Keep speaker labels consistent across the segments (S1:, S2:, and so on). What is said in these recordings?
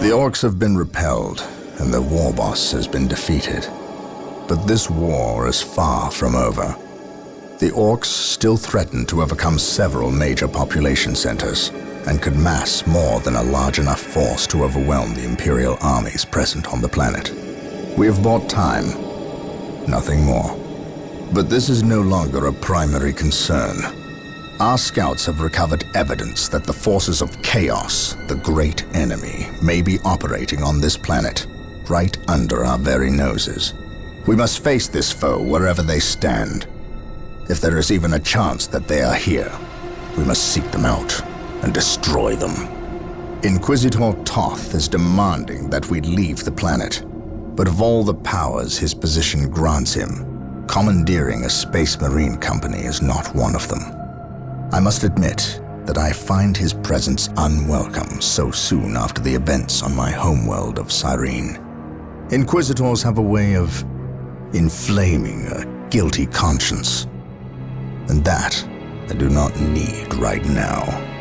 S1: The orcs have been repelled, and their war boss has been defeated. But this war is far from over. The orcs still threaten to overcome several major population centers, and could mass more than a large enough force to overwhelm the Imperial armies present on the planet. We have bought time, nothing more. But this is no longer a primary concern. Our scouts have recovered evidence that the forces of chaos, the great enemy, may be operating on this planet, right under our very noses. We must face this foe wherever they stand. If there is even a chance that they are here, we must seek them out and destroy them. Inquisitor Toth is demanding that we leave the planet, but of all the powers his position grants him, commandeering a space marine company is not one of them. I must admit that I find his presence unwelcome so soon after the events on my homeworld of Cyrene. Inquisitors have a way of inflaming a guilty conscience, and that I do not need right now.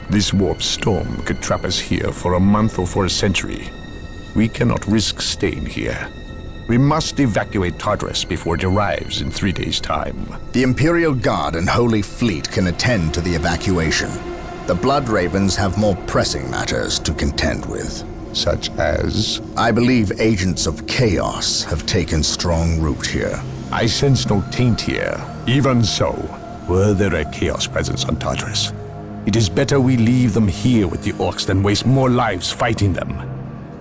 S2: This warp storm could trap us here for a month or for a century. We cannot risk staying here. We must evacuate Tartarus before it arrives in 3 days' time.
S1: The Imperial Guard and Holy Fleet can attend to the evacuation. The Blood Ravens have more pressing matters to contend with.
S2: Such as?
S1: I believe agents of chaos have taken strong root here.
S2: I sense no taint here. Even so, were there a chaos presence on Tartarus, it is better we leave them here with the orcs than waste more lives fighting them.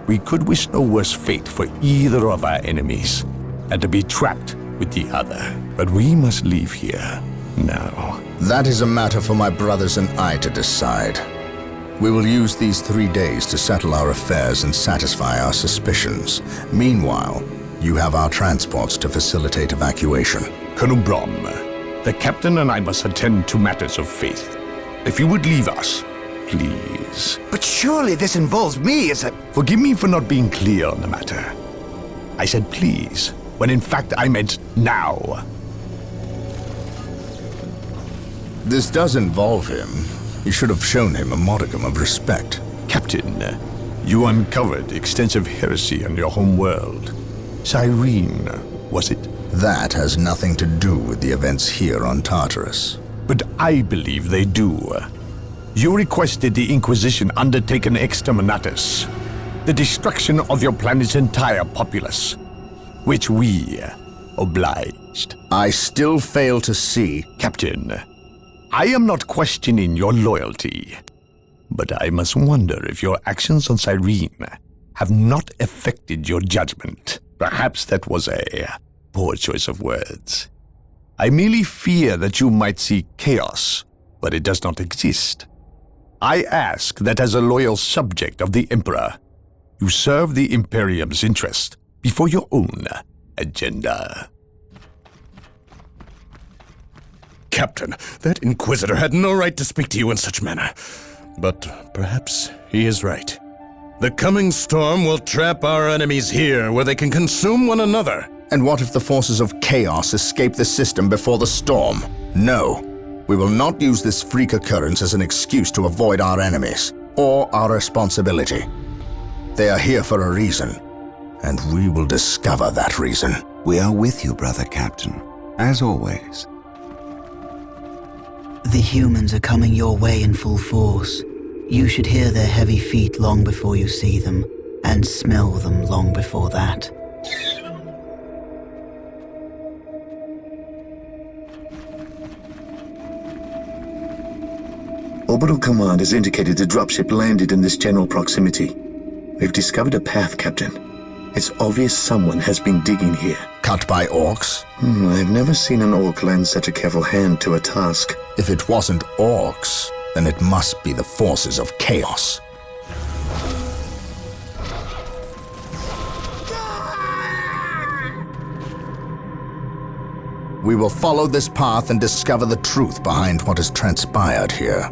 S2: We could wish no worse fate for either of our enemies, and to be trapped with the other. But we must leave here now.
S1: That is a matter for my brothers and I to decide. We will use these 3 days to settle our affairs and satisfy our suspicions. Meanwhile, you have our transports to facilitate evacuation.
S2: Colonel Brom, the captain and I must attend to matters of faith. If you would leave us, please.
S3: But surely this involves me as a...
S2: Forgive me for not being clear on the matter. I said please, when in fact I meant now.
S1: This does involve him. You should have shown him a modicum of respect.
S2: Captain, you uncovered extensive heresy on your home world. Cyrene, was it?
S1: That has nothing to do with the events here on Tartarus.
S2: But I believe they do. You requested the Inquisition undertake an exterminatus, the destruction of your planet's entire populace, which we obliged.
S1: I still fail to see...
S2: Captain, I am not questioning your loyalty, but I must wonder if your actions on Cyrene have not affected your judgment. Perhaps that was a poor choice of words. I merely fear that you might see chaos, but it does not exist. I ask that as a loyal subject of the Emperor, you serve the Imperium's interest before your own agenda.
S4: Captain, that Inquisitor had no right to speak to you in such manner. But perhaps he is right. The coming storm will trap our enemies here where they can consume one another.
S1: And what if the forces of chaos escape the system before the storm? No. We will not use this freak occurrence as an excuse to avoid our enemies, or our responsibility. They are here for a reason, and we will discover that reason.
S3: We are with you, brother Captain, as always.
S5: The humans are coming your way in full force. You should hear their heavy feet long before you see them, and smell them long before that.
S6: Orbital Command has indicated the dropship landed in this general proximity. We've discovered a path, Captain. It's obvious someone has been digging here.
S1: Cut by orcs?
S6: I've never seen an orc lend such a careful hand to a task.
S1: If it wasn't orcs, then it must be the forces of chaos. We will follow this path and discover the truth behind what has transpired here.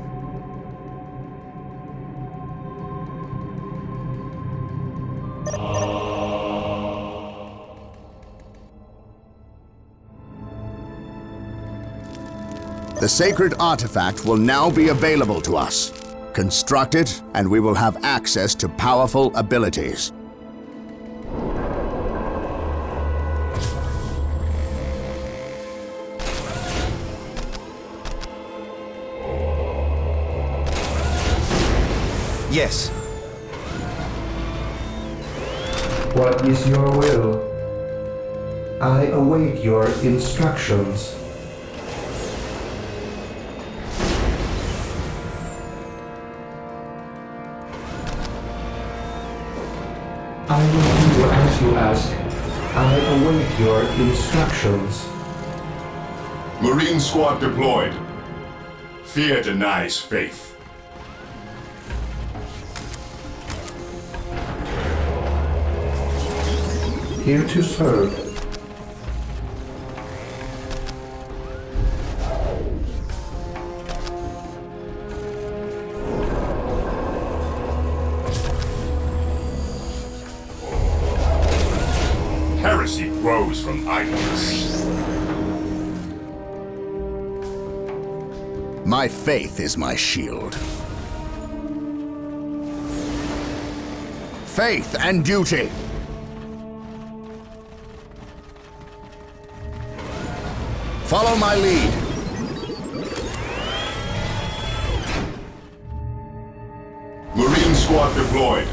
S1: The sacred artifact will now be available to us. Construct it, and we will have access to powerful abilities.
S6: Yes.
S7: What is your will? I await your instructions. I will do as you ask. I await your instructions.
S8: Marine squad deployed. Fear denies faith.
S7: Here to serve.
S8: Heresy grows from idleness.
S1: My faith is my shield. Faith and duty. Follow my lead.
S8: Marine squad deployed.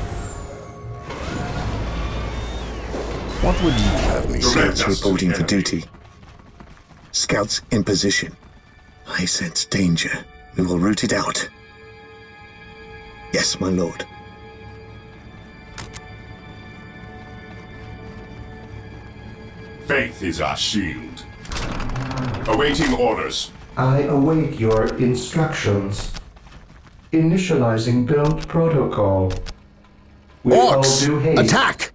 S1: What would you have me say?
S8: Direct
S6: Scouts
S8: us to
S6: reporting
S8: the
S6: for
S8: enemy.
S6: duty. Scouts in position. I sense danger. We will root it out. Yes, my lord.
S8: Faith is our shield. Awaiting orders.
S7: I await your instructions. Initializing build protocol. We all
S1: Orcs!
S7: do haste.
S1: Attack!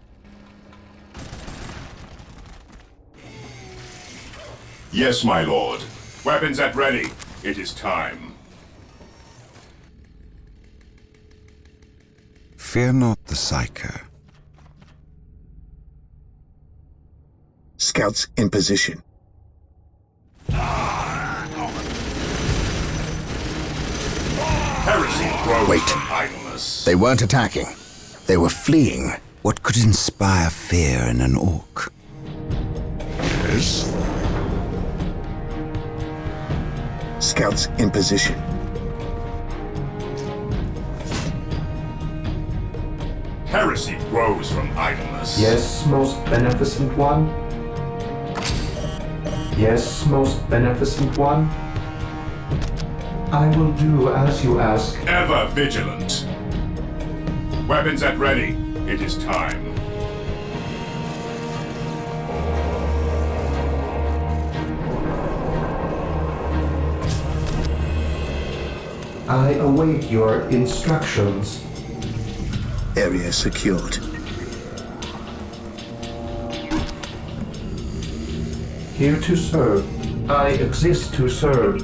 S8: Yes, my lord. Weapons at ready. It is time.
S3: Fear not the Psyker.
S6: Scouts in position.
S8: Heresy grows
S1: Wait.
S8: from idleness.
S1: They weren't attacking. They were fleeing.
S3: What could inspire fear in an orc?
S8: Yes?
S6: Scouts in position.
S8: Heresy grows from idleness.
S7: Yes, most beneficent one. Yes, most beneficent one. I will do as you ask.
S8: Ever vigilant. Weapons at ready. It is time.
S7: I await your instructions.
S6: Area secured.
S7: Here to serve. I exist to serve.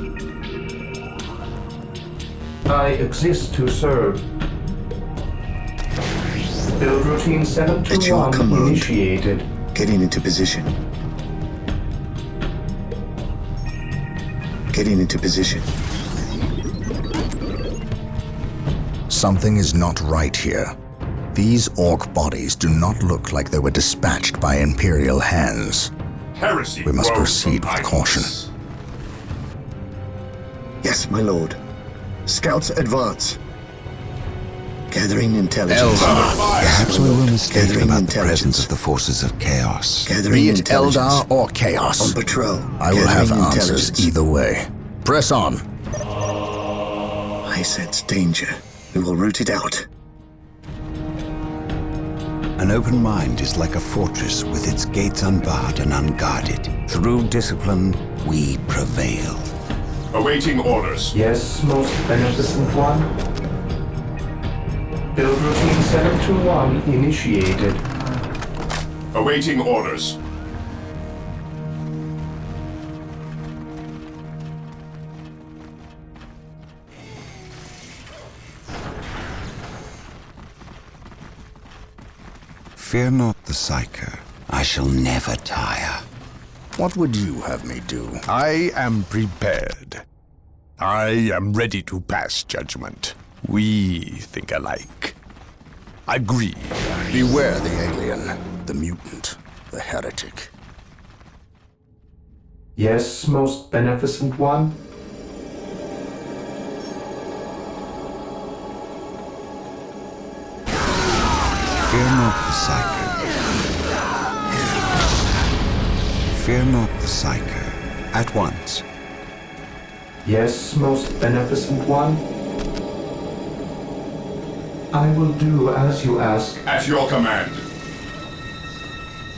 S7: I exist to serve. Build routine
S6: At your
S7: 721
S6: command.
S7: initiated.
S6: Getting into position. Getting into position.
S1: Something is not right here. These orc bodies do not look like they were dispatched by Imperial hands.
S8: Heresy
S1: We must
S8: grows
S1: proceed
S8: from
S1: with caution.
S8: idleness.
S6: Yes, my lord. Scouts advance. Gathering intelligence.
S3: Perhaps we were mistaken
S6: Gathering
S3: about the
S6: intelligence.
S3: presence of the forces of chaos.
S6: Gathering
S1: Be it
S6: intelligence.
S1: Eldar or Chaos,
S6: On patrol.
S1: I will have
S6: Gathering
S1: answers
S6: intelligence.
S1: either way. Press on.
S6: I sense danger. We will root it out.
S3: An open mind is like a fortress with its gates unbarred and unguarded. Through discipline, we prevail.
S8: Awaiting orders.
S7: Yes, most beneficent one. Build routine 721 initiated.
S8: Awaiting orders.
S3: Fear not the Psyker. I shall never tire.
S1: What would you have me do?
S2: I am prepared. I am ready to pass judgment. We think alike. Agree.
S1: Beware the alien, the mutant, the heretic.
S7: Yes, most beneficent one.
S3: Fear not the Psyker. Fear not the Psyker. At once.
S7: Yes, most beneficent one. I will do as you ask.
S8: At your command.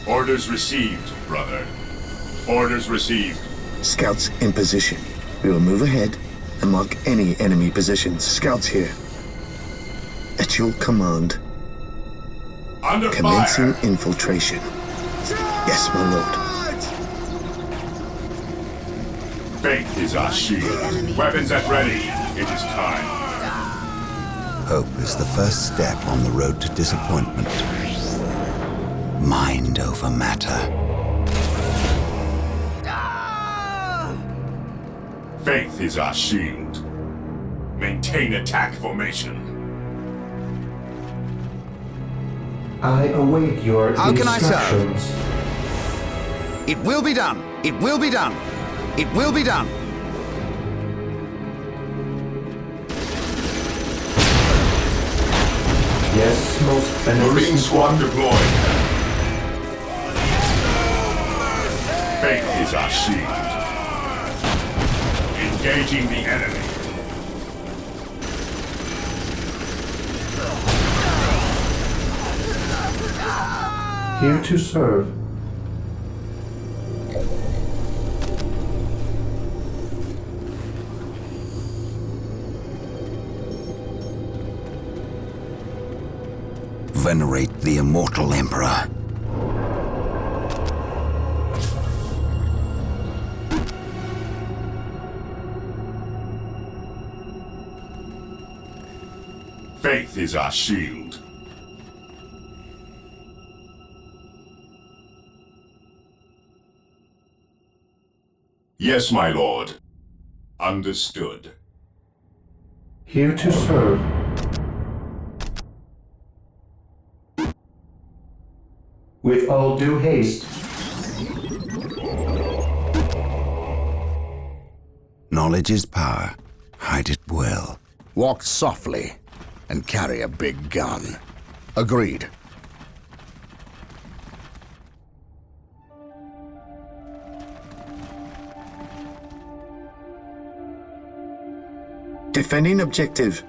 S8: Orders received, brother. Orders received.
S6: Scouts in position. We will move ahead and mark any enemy positions. Scouts here. At your command.
S8: Under
S6: Commencing
S8: fire.
S6: infiltration. Yes, my lord.
S8: Faith is our shield. Weapons at ready. It is time.
S3: Hope is the first step on the road to disappointment. Mind over matter.
S8: Faith is our shield. Maintain attack formation.
S7: I await your
S3: How can I serve?
S7: instructions.
S3: It will be done. It will be done. It will be done.
S7: Yes, most
S8: Marine
S7: beneficent
S8: squad
S7: one.
S8: deployed. Faith is our shield. Engaging the enemy.
S7: Here to serve.
S3: Venerate the immortal Emperor.
S8: Faith is our shield. Yes, my lord. Understood.
S7: Here to serve. With all due haste.
S3: Knowledge is power. Hide it well.
S1: Walk softly and carry a big gun. Agreed.
S6: Defending objective.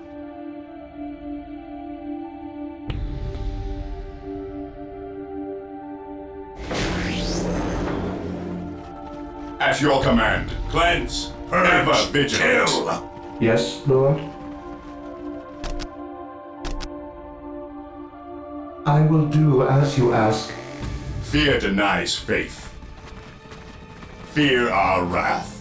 S8: At your command. Cleanse. Ever vigilant.
S7: Yes, Lord. I will do as you ask.
S8: Fear denies faith. Fear our wrath.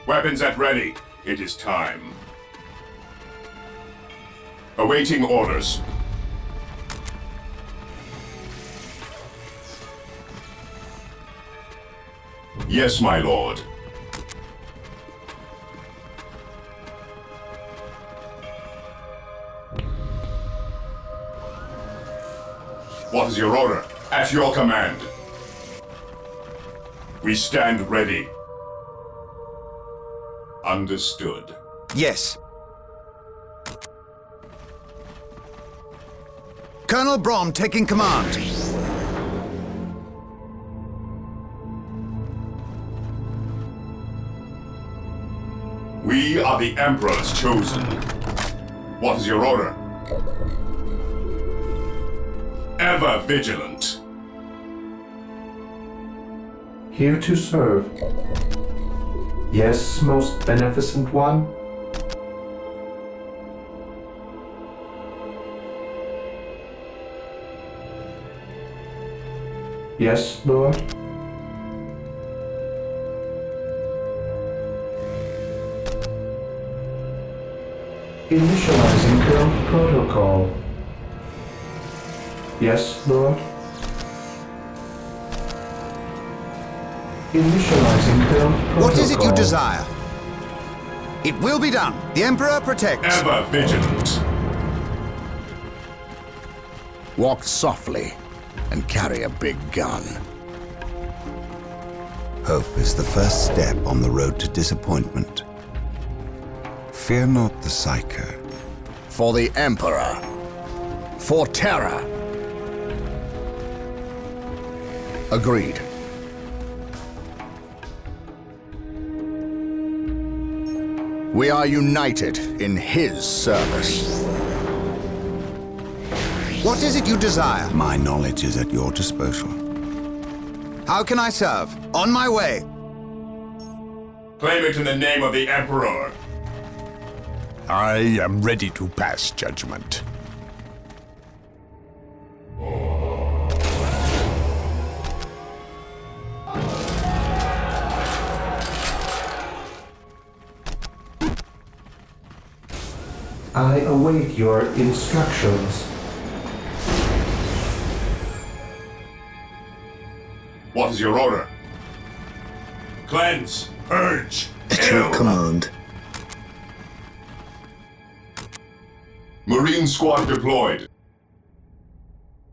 S8: Weapons at ready. It is time. Awaiting orders. Yes, my lord. What is your order? At your command. We stand ready. Understood.
S3: Yes. Colonel Brom taking command.
S8: We are the Emperor's chosen. What is your order? Ever vigilant.
S7: Here to serve. Yes, most beneficent one. Yes, Lord. Initializing build protocol. Yes, Lord. Initializing build protocol.
S3: What is it you desire? It will be done. The Emperor protects.
S8: Ever vigilant.
S1: Walk softly and carry a big gun.
S3: Hope is the first step on the road to disappointment. Fear not the Psyker.
S1: For the Emperor. For Terra. Agreed. We are united in his service.
S3: What is it you desire? My knowledge is at your disposal. How can I serve? On my way.
S8: Claim it in the name of the Emperor.
S2: I am ready to pass judgment.
S7: I await your instructions.
S8: What is your order? Cleanse, purge,
S6: At your
S8: kill.
S6: command.
S8: Marine squad deployed.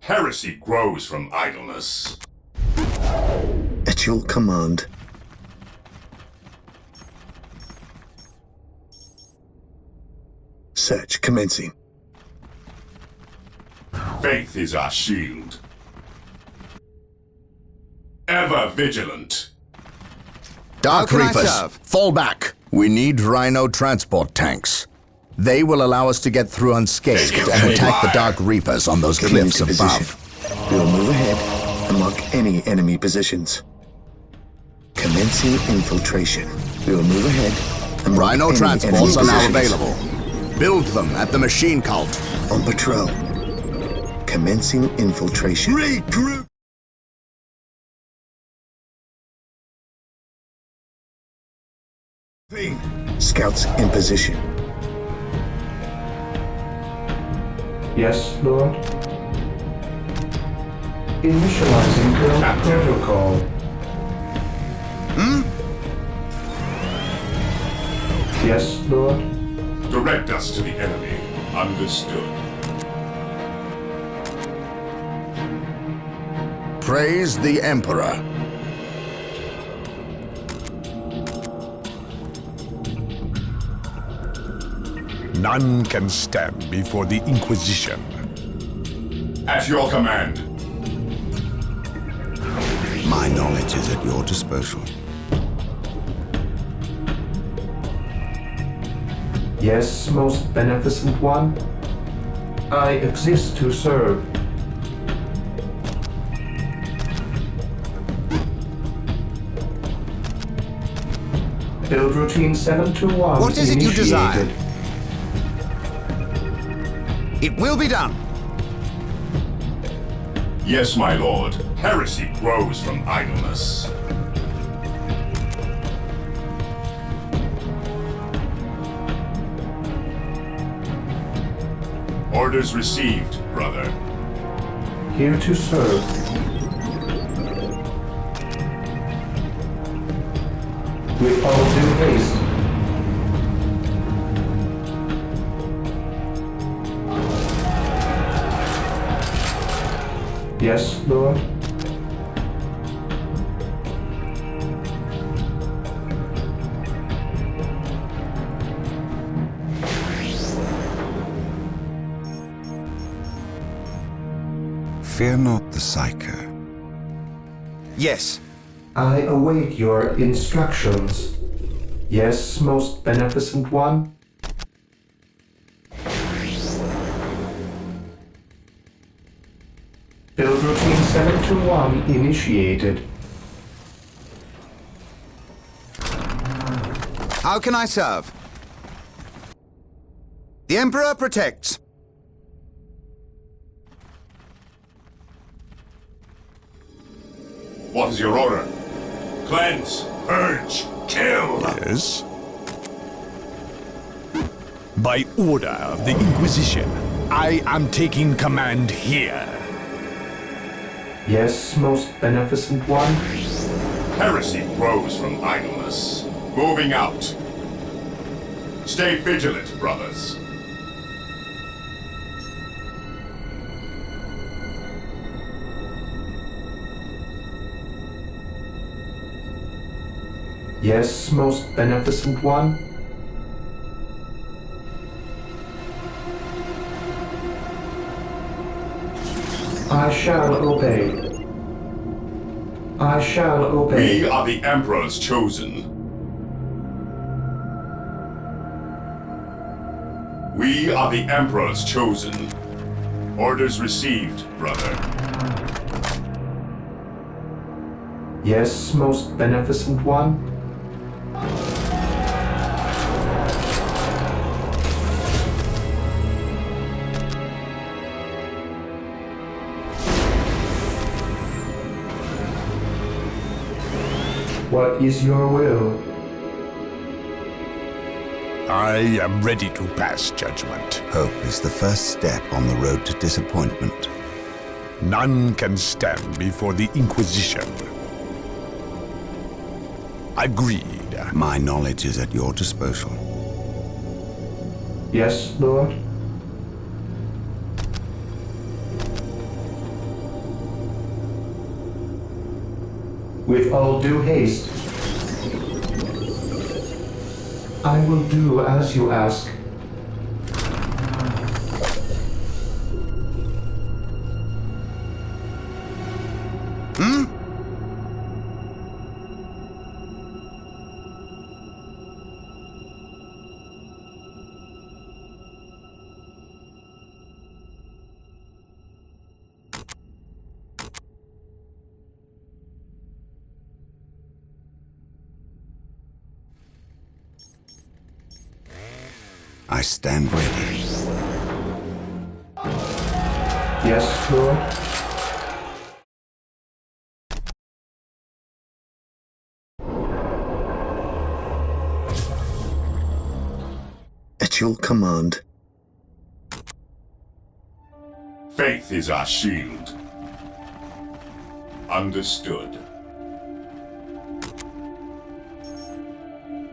S8: Heresy grows from idleness.
S6: At your command. Search commencing.
S8: Faith is our shield. Ever vigilant.
S1: Dark
S3: How can I
S1: Reapers,
S3: serve?
S1: fall back. We need Rhino transport tanks. They will allow us to get through unscathed and attack the Dark Reapers on those
S6: Get
S1: cliffs
S6: into
S1: above.
S6: position. We'll move ahead and mark any enemy positions. Commencing infiltration. We will move ahead and mark
S1: Rhino
S6: any
S1: transports are
S6: enemy
S1: now
S6: positions.
S1: available. Build them at the machine cult.
S6: On patrol. Commencing infiltration.
S1: Regroup!
S6: Scouts in position.
S7: Yes, Lord. Initializing build protocol. Yes, Lord.
S8: Direct us to the enemy. Understood.
S1: Praise the Emperor.
S2: None can stand before the Inquisition.
S8: At your command.
S3: My knowledge is at your disposal.
S7: Yes, most beneficent one. I exist to serve. Build routine 721.
S3: What is it you desire?
S7: initiated.
S3: It will be done.
S8: Yes, my lord. Heresy grows from idleness. Orders received, brother.
S7: Here to serve. With all due haste. Yes, Lord.
S3: Fear not the Psyker. Yes.
S7: I await your instructions. Yes, most beneficent one. Build routine 721 initiated.
S3: How can I serve? The Emperor protects.
S8: What is your order? Cleanse, purge, kill!
S2: Yes? By order of the Inquisition, I am taking command here.
S7: Yes, most beneficent one.
S8: Heresy grows from idleness. Moving out. Stay vigilant, brothers.
S7: Yes, most beneficent one. I shall obey. I shall obey.
S8: We are the Emperor's chosen. We are the Emperor's chosen. Orders received, brother.
S7: Yes, most beneficent one. What is your will?
S2: I am ready to pass judgment.
S3: Hope is the first step on the road to disappointment.
S2: None can stand before the Inquisition. Agreed.
S3: My knowledge is at your disposal.
S7: Yes, Lord? With all due haste, I will do as you ask.
S3: I stand ready.
S7: Yes, Lord?
S6: At your command.
S8: Faith is our shield. Understood.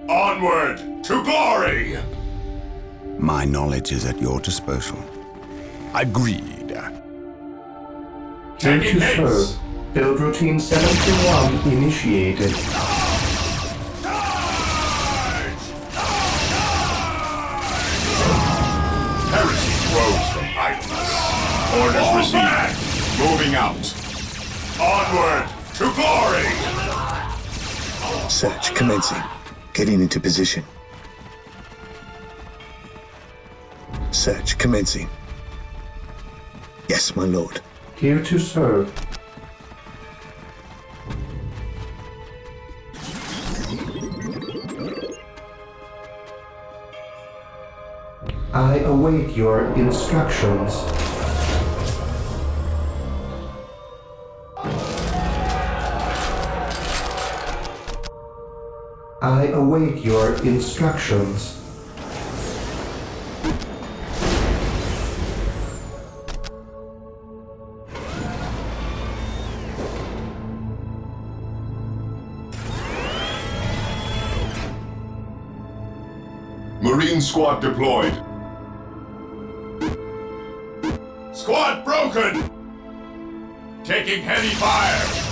S8: Onward to glory!
S3: My knowledge is at your disposal.
S2: Agreed.
S7: Due
S8: Taking
S7: to
S8: haste!
S7: serve. Build routine 721 initiated.
S8: Heresy grows from idleness. Orders received. Moving out. Onward to glory!
S6: Search commencing. Getting into position. Search commencing. Yes, my lord.
S7: Here to serve. I await your instructions. I await your instructions.
S8: Marine squad deployed. Squad broken! Taking heavy fire!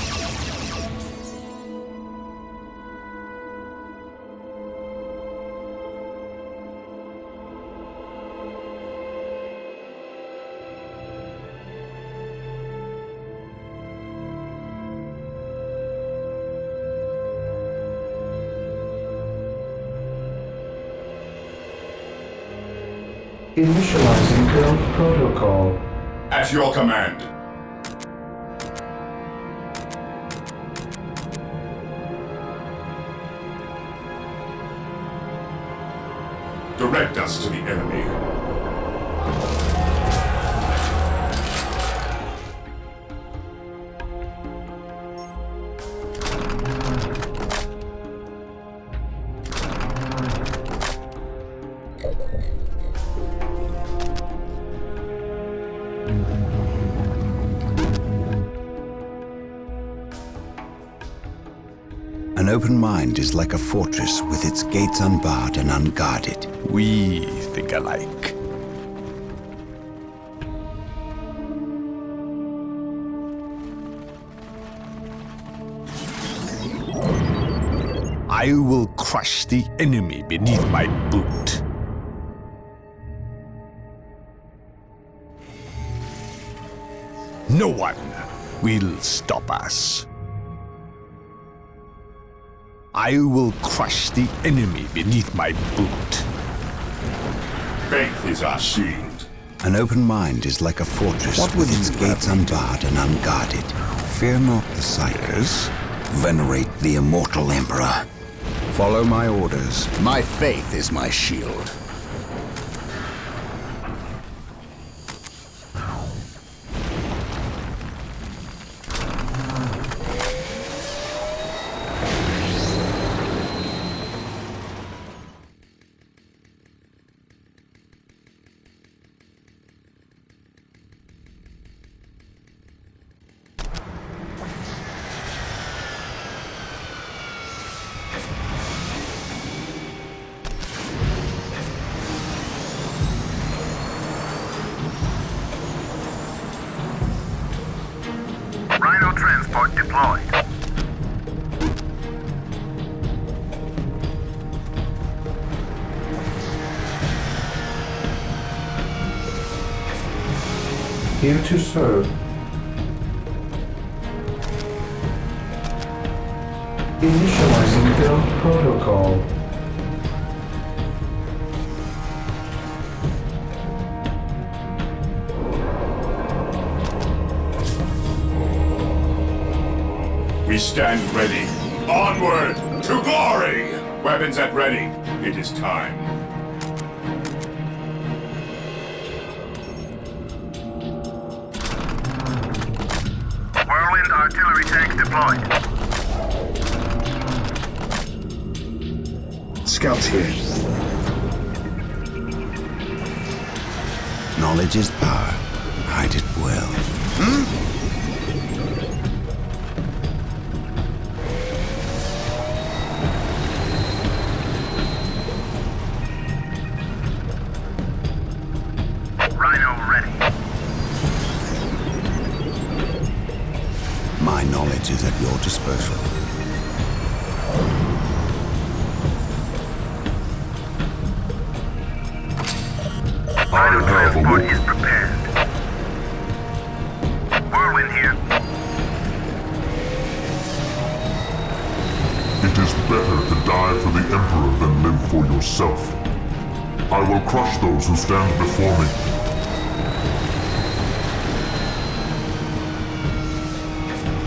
S7: Initializing build protocol.
S8: At your command. Direct us to the enemy.
S3: An open mind is like a fortress with its gates unbarred and unguarded.
S2: We think alike. I will crush the enemy beneath my boot. No one will stop us. I will crush the enemy beneath my boot.
S8: Faith is our shield.
S3: An open mind is like a fortress with its gates unbarred and unguarded. Fear not the cycles. Venerate the immortal Emperor. Follow my orders.
S1: My faith is my shield.
S9: Rhino transport deployed.
S7: Here to serve. Initializing build protocol.
S8: We stand ready. Onward to glory! Weapons at ready. It is time.
S9: Whirlwind artillery tank deployed.
S6: Scouts here.
S3: Knowledge is power. Hide it well.
S9: Rhino ready.
S3: My knowledge is at your disposal.
S9: Rhino transport is prepared. Whirlwind here.
S10: It is better to die for the Emperor than live for yourself. I will crush those who stand before me.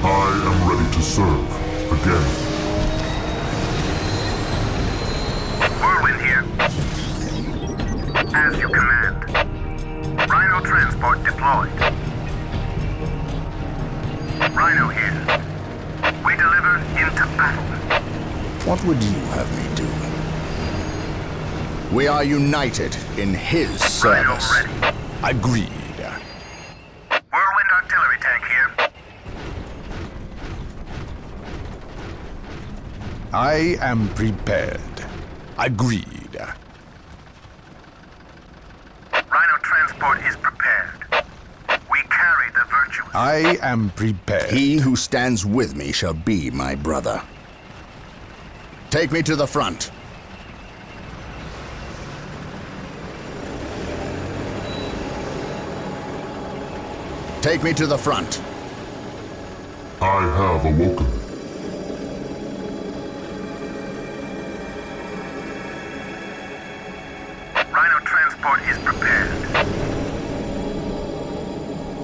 S10: I am ready to serve again.
S9: Whirlwind here. As you command. Rhino transport deployed. Rhino here. We deliver into battle.
S1: What would you have me do? We are united in his
S9: Rhino
S1: service.
S9: ready.
S2: Agreed.
S9: Whirlwind artillery tank here.
S2: I am prepared. Agreed.
S9: Rhino transport is prepared. We carry the virtues.
S2: I am prepared.
S1: He who stands with me shall be my brother. Take me to the front. Take me to the front.
S10: I have awoken.
S9: Rhino transport is prepared.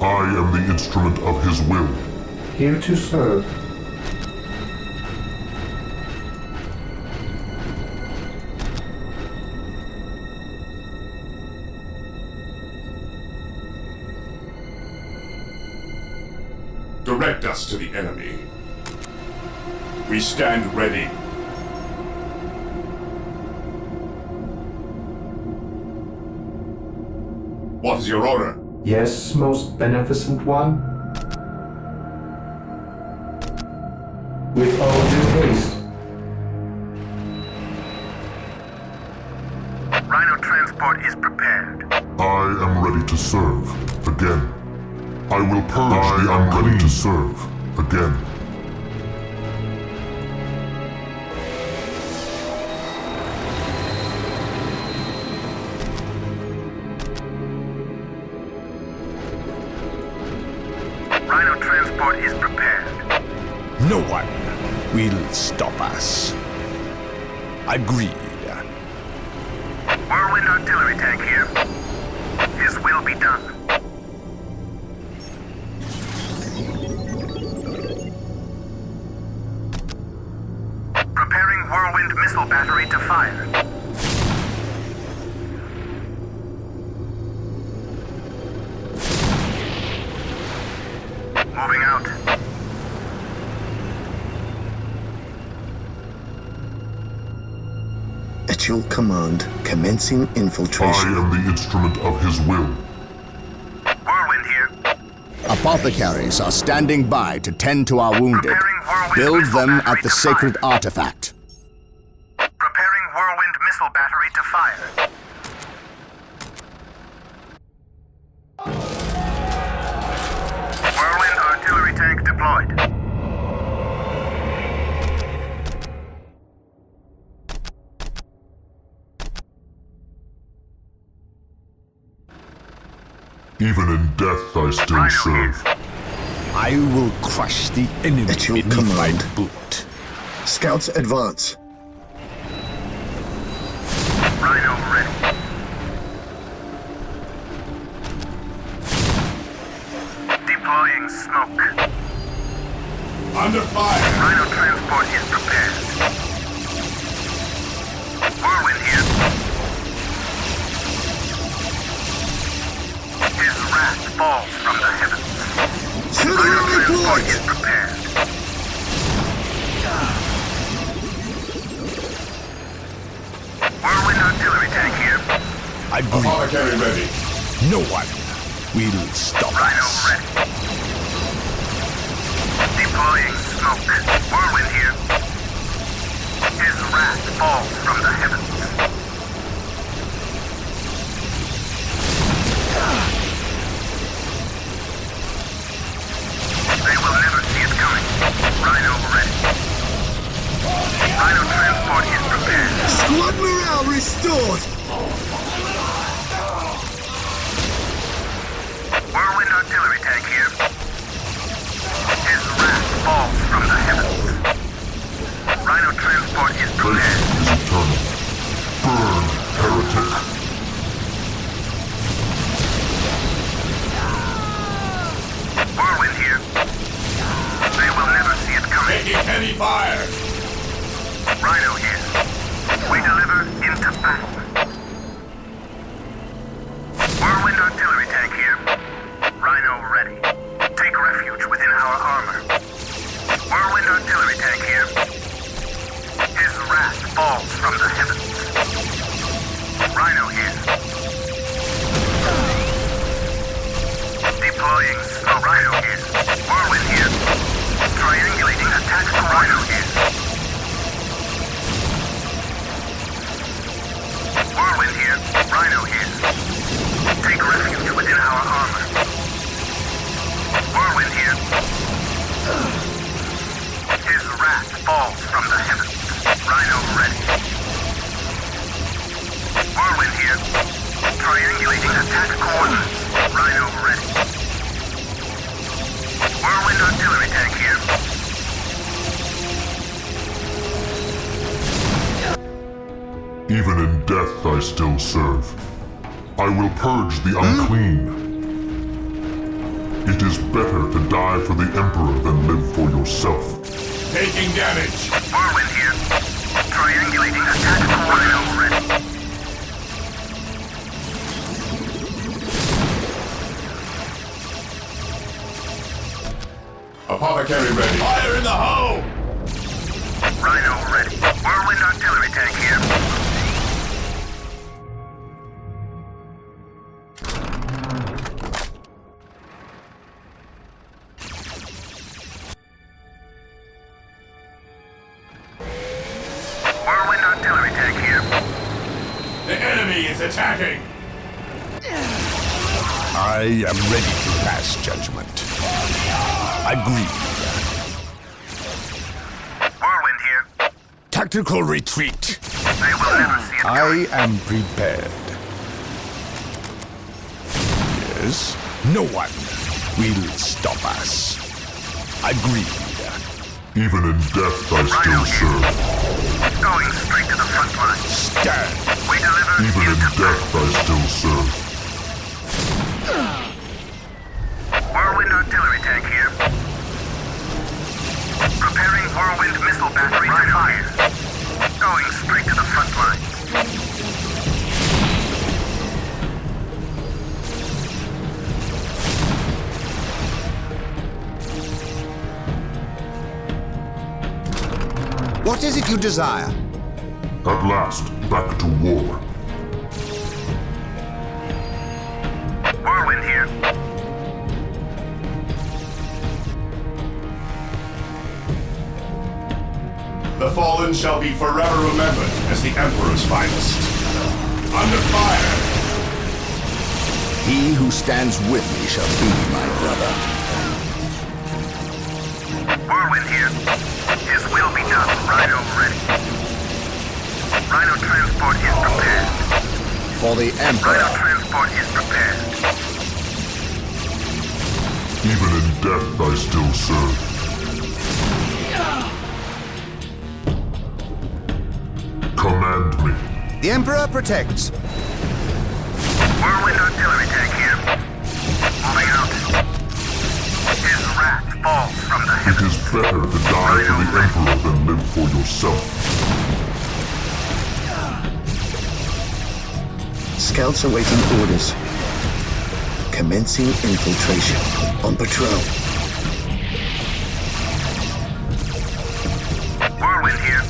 S10: I am the instrument of his will.
S7: Here to serve.
S8: Direct us to the enemy. We stand ready. What is your order?
S7: Yes, most beneficent one? With all due haste.
S9: Rhino transport is prepared.
S10: I am ready to serve. Again. I will purge the unclean. Ready to serve. Again.
S9: Rhino transport is prepared.
S2: No one will stop us. Agreed.
S9: Whirlwind artillery tank here. His will be done. Preparing Whirlwind missile battery to fire. Moving out.
S6: At your command, commencing
S10: I
S6: infiltration.
S10: am the instrument of his will.
S9: Whirlwind here.
S1: Apothecaries are standing by to tend to our wounded.
S9: Preparing Whirlwind
S1: Build
S9: missile
S1: them
S9: battery
S1: at the
S9: to
S1: sacred
S9: fire.
S1: artifact.
S9: Preparing Whirlwind missile battery to fire. Whirlwind artillery tank deployed.
S10: Even in death I still serve.
S2: I will crush the enemy
S6: At your
S2: beneath my
S6: command.
S2: boot.
S6: Scouts advance.
S9: Rhino ready. Deploying smoke.
S8: Under fire!
S9: Rhino transport is prepared. Whirlwind here. His wrath falls from the heavens.
S6: To the
S9: Rhino
S6: enemy
S9: transport
S6: point!
S9: is prepared. Whirlwind artillery tank here.
S2: Agreed.
S8: Apothecary ready.
S2: No one will stop
S9: Rhino
S2: us.
S9: ready. Deploying smoke. Whirlwind here. His wrath falls from the heavens. They will never see it coming. Rhino ready. Rhino transport is prepared.
S6: Squad morale restored!
S9: Whirlwind artillery tank here. His wrath falls from the heavens. Rhino transport is
S10: Faith
S9: prepared.
S10: is eternal. Burn, heretic.
S9: Whirlwind here. They will never see it coming.
S8: Taking heavy fire!
S9: Rhino here. We deliver into battle. Whirlwind artillery tank here. Rhino ready. Take refuge within our armor. Whirlwind artillery tank here. His wrath falls from the heavens. Rhino here. Deploying snow. Rhino here. Whirlwind here. Triangulating attacks to Rhino here. Whirlwind here. Rhino here. Take refuge within our armor. Whirlwind here. His wrath falls from the heavens. Rhino ready. Whirlwind here. Triangulating attack coordinates. Rhino ready. Whirlwind artillery tank here.
S10: Even in death I still serve. I will purge the unclean. It is better to die for the Emperor than live for yourself.
S8: Taking damage!
S9: Whirlwind here. Triangulating attack Rhino ready.
S8: carrier ready. Fire in the hoe!
S9: Rhino ready. Whirlwind artillery tank here. Whirlwind artillery tank here.
S8: The enemy is attacking!
S2: I am ready to pass judgment. Agreed.
S9: Whirlwind here.
S2: Tactical retreat.
S9: They will never see it
S2: I
S9: coming.
S2: am prepared. Yes, no one will stop us. Agreed.
S10: Even in death I still serve.
S9: Going straight to the front line.
S2: Stand.
S9: We deliver
S10: Even
S9: you
S10: in
S9: to
S10: death I still serve.
S9: Whirlwind artillery tank here. Preparing whirlwind missile battery to fire. Going straight to the front lines.
S3: What is it you desire?
S10: At last, back to war.
S9: Whirlwind here.
S8: The fallen shall be forever remembered as the Emperor's finest. Under fire!
S1: He who stands with me shall be my brother.
S9: Whirlwind here. His will be done. Rhino ready. Rhino transport is prepared.
S1: For the
S9: Rhino
S1: Emperor.
S9: transport is prepared.
S10: Even in death I still serve. Command me.
S3: The Emperor protects.
S9: Whirlwind artillery tank here. Moving out. His wrath falls from the
S10: It
S9: heavens.
S10: is better to die for the Emperor than live for yourself.
S6: Scouts awaiting orders. Commencing infiltration. On patrol.
S9: Whirlwind here.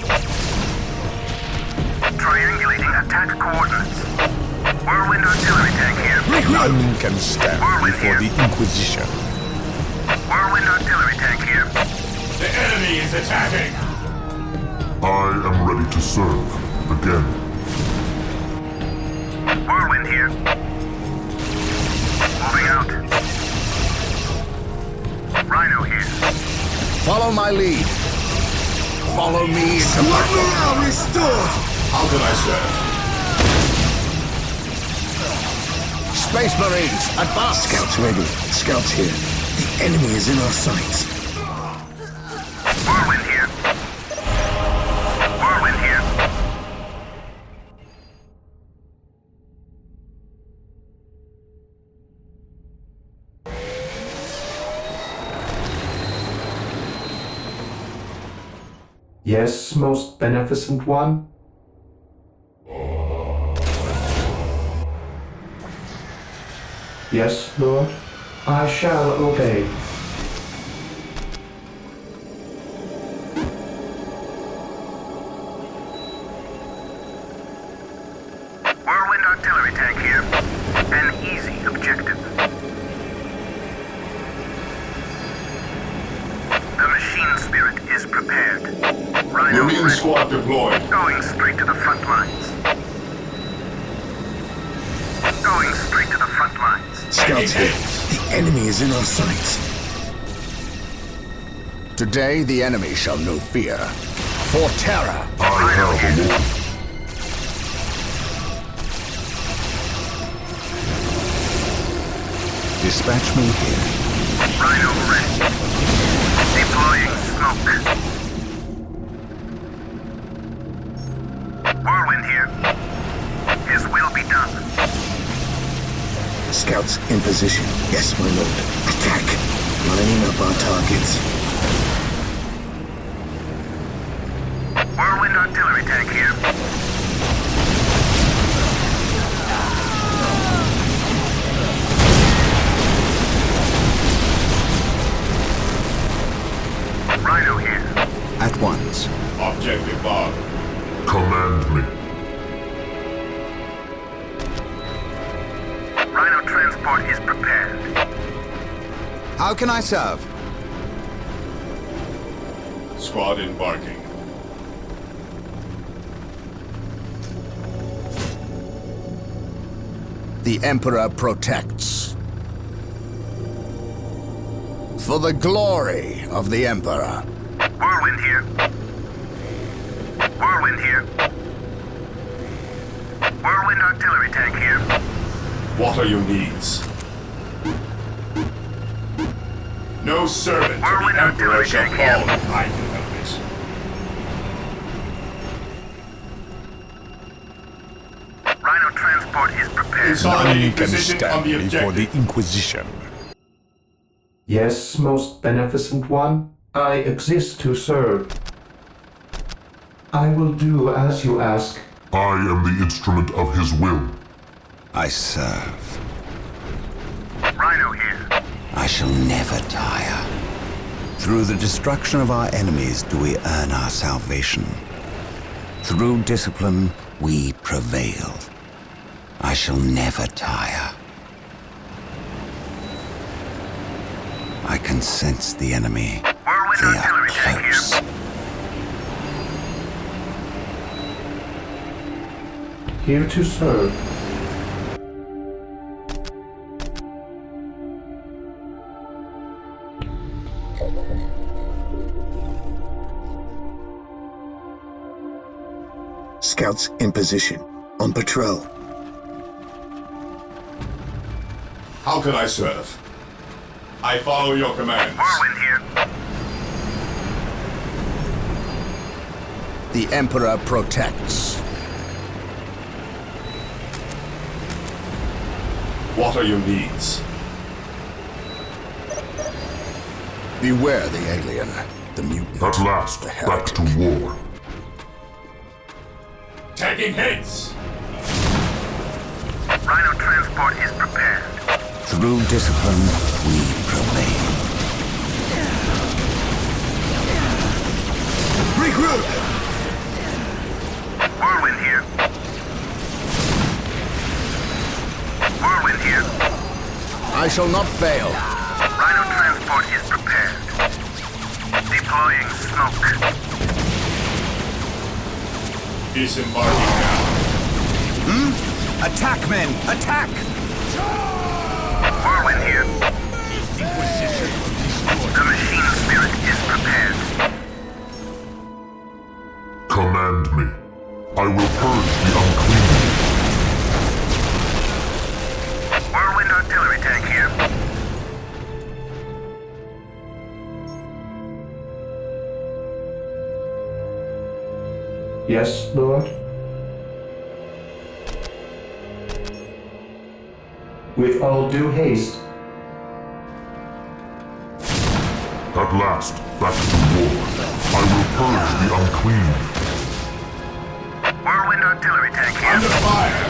S9: Triangulating attack coordinates. Whirlwind artillery tank here.
S2: None can stand before the Inquisition.
S9: Whirlwind artillery tank here.
S8: The enemy is attacking!
S10: I am ready to serve. Again.
S9: Whirlwind here. Moving out. Rhino here.
S1: Follow my lead. Follow me into
S6: Morale restored!
S8: How can I serve?
S1: Space Marines, advance!
S6: Scouts ready. Scouts here. The enemy is in our sights.
S9: Whirlwind here. Whirlwind here.
S7: Yes, most beneficent one? Yes, Lord. I shall obey.
S9: Whirlwind artillery tank here. An easy objective. The machine spirit is prepared. Rhino
S8: Marine
S9: ready.
S8: squad deployed.
S9: Going straight to the front lines. Going straight to the front lines.
S6: Scouts here. The enemy is in our sights.
S1: Today the enemy shall know fear. For terror.
S10: I have awoken.
S3: Dispatch me here.
S9: Rhino ready. Deploying smoke. Whirlwind here. His will be done.
S6: Scouts in position. Yes, my lord. Attack. Lining up our targets.
S9: Whirlwind artillery tank here. transport is prepared.
S3: How can I serve?
S8: Squad embarking.
S1: The Emperor protects. For the glory of the Emperor.
S9: Whirlwind here. Whirlwind here. Whirlwind artillery tank here.
S8: What are your needs? No servant to
S9: Whirlwind
S8: the Emperor
S9: artillery
S8: shall
S9: tank
S8: fall
S9: here.
S8: if I can help it.
S9: Rhino transport is prepared.
S8: Consolidating
S2: None can
S8: position on
S2: stand
S8: the
S2: before the
S8: objective.
S2: Inquisition.
S7: Yes, most beneficent one, I exist to serve. I will do as you ask.
S10: I am the instrument of his will.
S3: I serve.
S9: Rhino here.
S3: I shall never tire. Through the destruction of our enemies do we earn our salvation. Through discipline, we prevail. I shall never tire. I can sense the enemy.
S9: Whirlwind
S3: They are
S9: artillery tank here.
S3: close.
S7: Here to serve.
S6: Scouts in position. On patrol.
S8: How can I serve? I follow your commands.
S9: Whirlwind here.
S1: The Emperor protects.
S8: What are your needs?
S1: Beware the alien, the mutant,
S10: At last,
S1: the
S10: back
S1: heretic.
S10: to war.
S8: Taking hits!
S9: Rhino transport is prepared.
S3: Through discipline, we prevail.
S6: Regroup!
S9: Whirlwind here. Whirlwind here.
S1: I shall not fail.
S9: Rhino transport is prepared. Deploying smoke.
S8: Disembarking now.
S3: Attack, men! Attack!
S9: Whirlwind here. The machine spirit is prepared.
S10: Command me. I will purge the unclean.
S9: Whirlwind artillery tank here.
S7: Yes, Lord? With all due haste.
S10: At last, back to war. I will purge the unclean.
S9: Whirlwind artillery tank here.
S8: Under fire!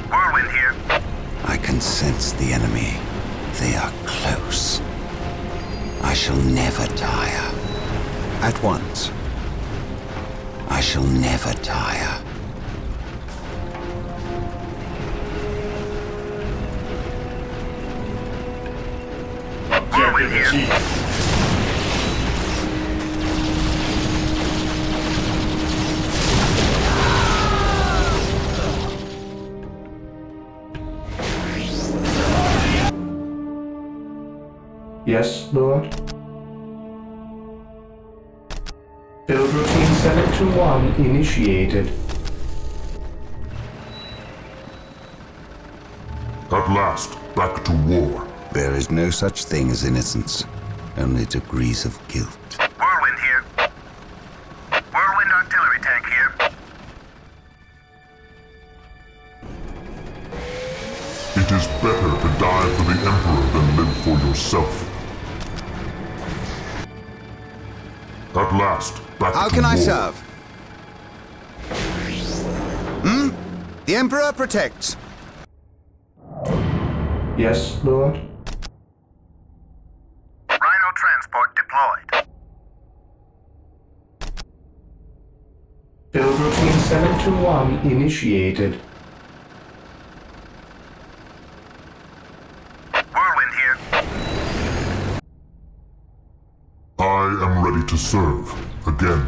S9: Whirlwind here.
S3: I can sense the enemy. They are close. I shall never tire. At once. I shall never tire.
S8: Objective achieved.
S7: Yes, Lord? Build routine 721 initiated.
S10: At last, back to war.
S3: There is no such thing as innocence, only degrees of guilt.
S9: Whirlwind here. Whirlwind artillery tank here.
S10: It is better to die for the Emperor than live for yourself. At last, back
S3: How
S10: to
S3: can I
S10: war.
S3: serve? The Emperor protects.
S7: Yes, Lord?
S9: Rhino transport deployed.
S7: Build routine 721 initiated.
S10: to serve. Again.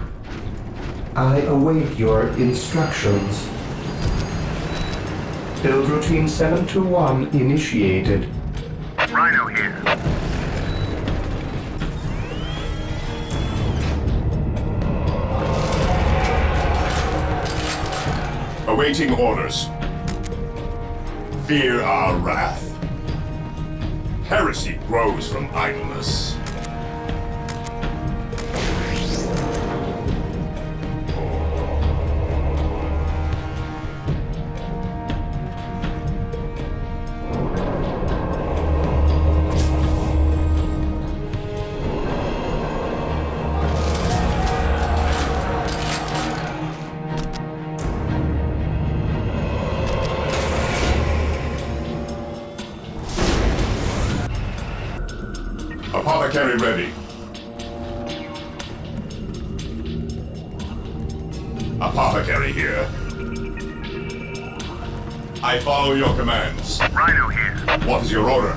S7: I await your instructions. Build routine 721 initiated.
S9: Rhino here.
S8: Awaiting orders. Fear our wrath. Heresy grows from idleness. Apothecary ready. Apothecary here. I follow your commands.
S9: Rhino here.
S8: What is your order?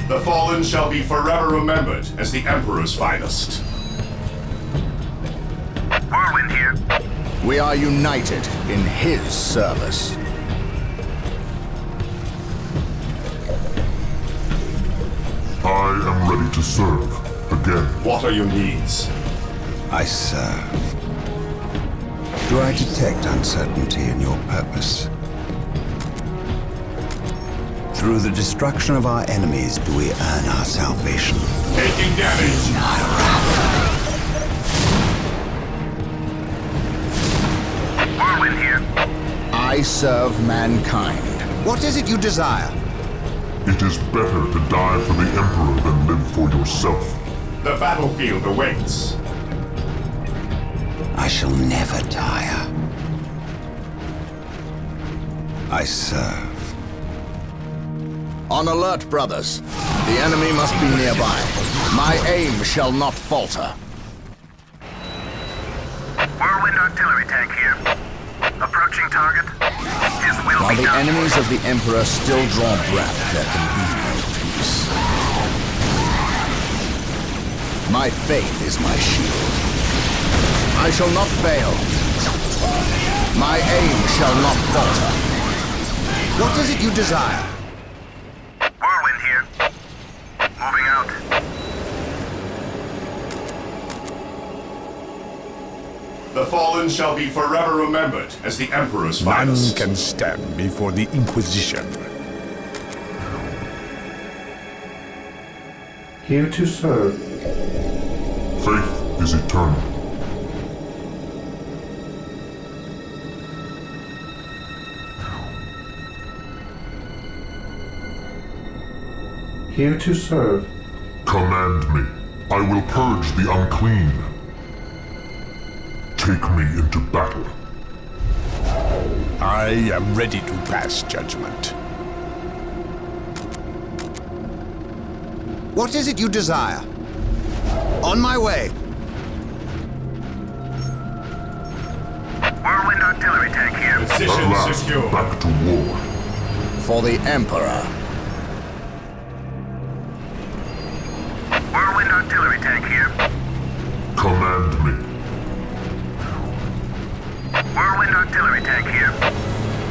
S8: The fallen shall be forever remembered as the Emperor's finest.
S9: Whirlwind here.
S1: We are united in his service.
S10: I am ready to serve. Again.
S8: What are your needs?
S3: I serve. Do I detect uncertainty in your purpose? Through the destruction of our enemies do we earn our salvation.
S8: Taking damage.
S9: Whirlwind here.
S1: I serve mankind.
S3: What is it you desire?
S10: It is better to die for the Emperor than live for yourself.
S8: The battlefield awaits.
S3: I shall never tire. I serve.
S1: On alert, brothers. The enemy must be nearby. My aim shall not falter.
S9: Whirlwind artillery tank here. Approaching target. His will
S1: While
S9: be
S1: the
S9: done.
S1: enemies of the Emperor still draw breath, there can be no peace. My faith is my shield. I shall not fail. My aim shall not falter.
S3: What is it you desire?
S9: Whirlwind here. Moving out.
S8: The fallen shall be forever remembered as the Emperor's
S2: None
S8: finest.
S2: can stand before the Inquisition.
S7: Here to serve.
S10: Faith is eternal.
S7: Here to serve.
S10: Command me. I will purge the unclean. Take me into battle.
S2: I am ready to pass judgment.
S3: What is it you desire? On my way.
S9: Whirlwind artillery tank here.
S10: At
S8: Position
S10: last,
S8: secure.
S10: back to war.
S1: For the Emperor.
S9: Whirlwind artillery tank here.
S10: Command me.
S9: Whirlwind artillery tank here.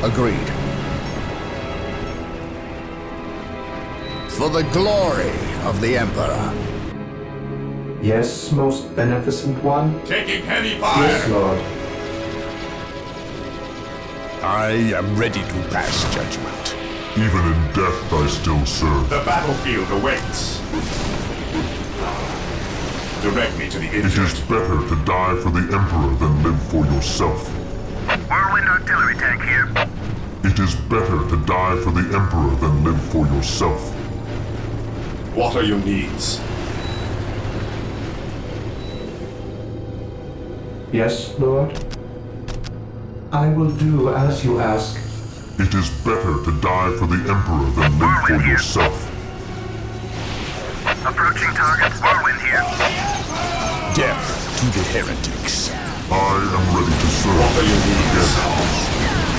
S1: Agreed. For the glory of the Emperor.
S7: Yes, most beneficent one.
S8: Taking heavy
S7: Yes,
S8: fire.
S7: Lord.
S2: I am ready to pass judgment.
S10: Even in death I still serve.
S8: The battlefield awaits. Direct me to the
S10: It
S8: injured.
S10: is better to die for the Emperor than live for yourself.
S9: Whirlwind artillery tank here.
S10: It is better to die for the Emperor than live for yourself.
S8: What are your needs?
S7: Yes, Lord. I will do as you ask.
S10: It is better to die for the Emperor than live for yourself.
S9: Approaching target. Whirlwind here.
S2: Death to the heretics.
S10: I am ready to serve.
S8: What are your needs?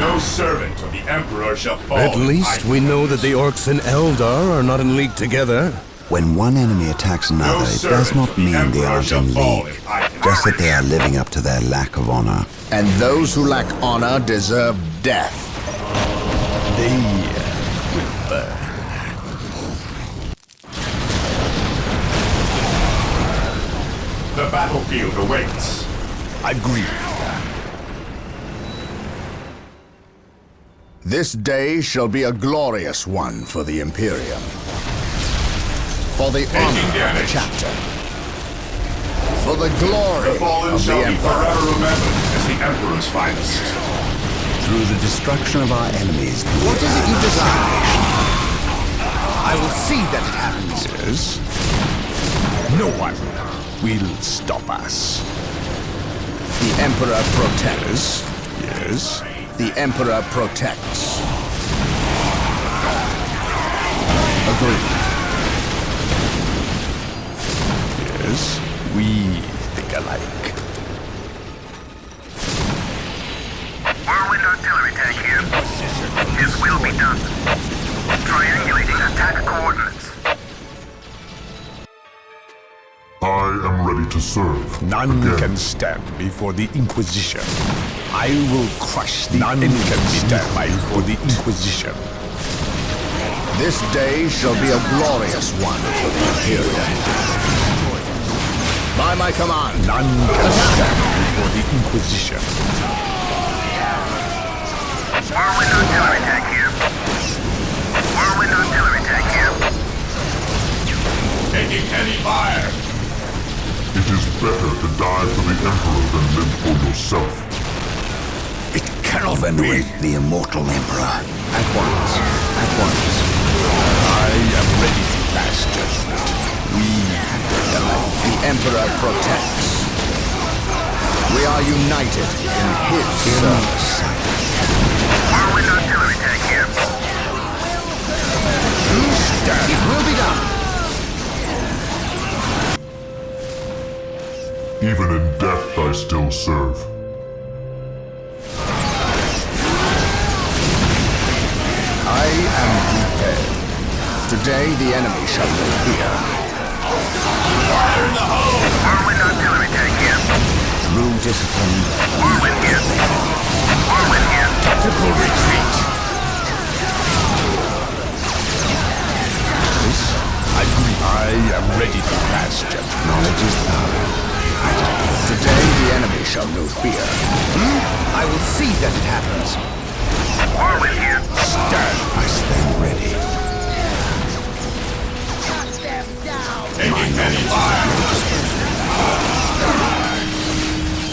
S8: No servant of the Emperor shall fall.
S4: At least we know that the Orcs and Eldar are not in league together.
S3: When one enemy attacks another, it does not mean they aren't in league, just that they are living up to their lack of honor.
S1: And those who lack honor deserve death.
S2: They will burn.
S8: The battlefield awaits.
S2: Agreed.
S1: This day shall be a glorious one for the Imperium. For the honor of the
S8: damage.
S1: chapter. For the glory
S8: The fallen
S1: of the
S8: shall be
S1: Emperor.
S8: forever remembered as the Emperor's finest.
S3: Through the destruction of our enemies,
S1: What is it you desire? I will see that it happens.
S2: Yes. No one will stop us.
S1: The Emperor protects.
S2: Yes.
S1: The Emperor protects. Agreed.
S2: Yes. We think alike.
S9: Whirlwind artillery tank here. His will be done. Triangulating attack coordinates.
S10: I am ready to serve.
S2: None
S10: Again.
S2: can stand before the Inquisition. I will crush the None can stand before the Inquisition.
S1: This day shall be a glorious one for the Imperium. By my command.
S2: None can stand before the Inquisition.
S9: Whirlwind artillery tank here. Whirlwind artillery tank here.
S8: Taking heavy fire.
S10: It is better to die for the Emperor than live for yourself.
S2: It cannot
S3: venerate
S2: be.
S3: the immortal Emperor.
S1: At once. At once.
S2: I am ready to pass judgment. We think alike.
S1: The Emperor protects. We are united in his service.
S9: Whirlwind artillery tank here.
S1: It will be done.
S10: Even in death I still serve.
S1: I am prepared. Today the enemy shall know fear.
S8: Fire in the hole!
S9: Whirlwind artillery tank here.
S3: Through discipline,
S9: Whirlwind here. Whirlwind here.
S2: Tactical retreat. I am ready to pass judgment.
S3: knowledge is power.
S1: Today the enemy shall know fear. I will see that it happens.
S9: Whirlwind here.
S3: I stand ready.
S8: Taking heavy fire.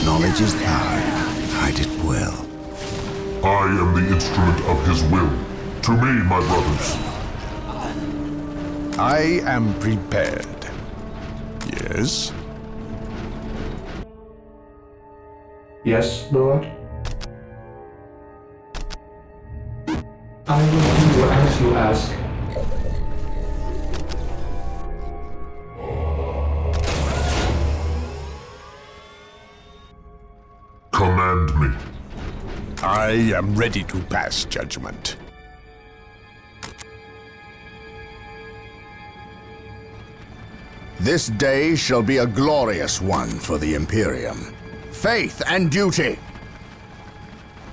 S3: Knowledge is power. Hide it well.
S10: I am the instrument of his will. To me, my brothers.
S2: I am prepared. Yes?
S7: Yes, Lord? I will do as you ask.
S10: Command me.
S2: I am ready to pass judgment.
S1: This day shall be a glorious one for the Imperium. Faith and duty.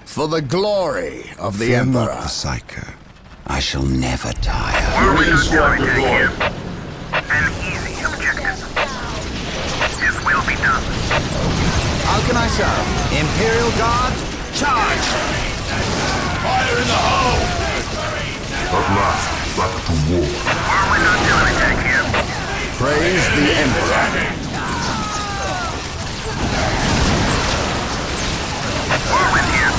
S1: For the glory of the
S3: Fear not
S1: Emperor.
S3: the Psyker. I shall never tire.
S9: Whirlwind
S8: Reinstruct
S9: artillery
S8: the
S9: tank
S8: Lord.
S9: here. An easy objective. His will be done.
S1: How can I serve? Imperial Guard, charge!
S8: Fire in the hole!
S10: At last, back to war.
S9: Whirlwind artillery tank here.
S1: Praise the Emperor.
S9: Whirlwind here.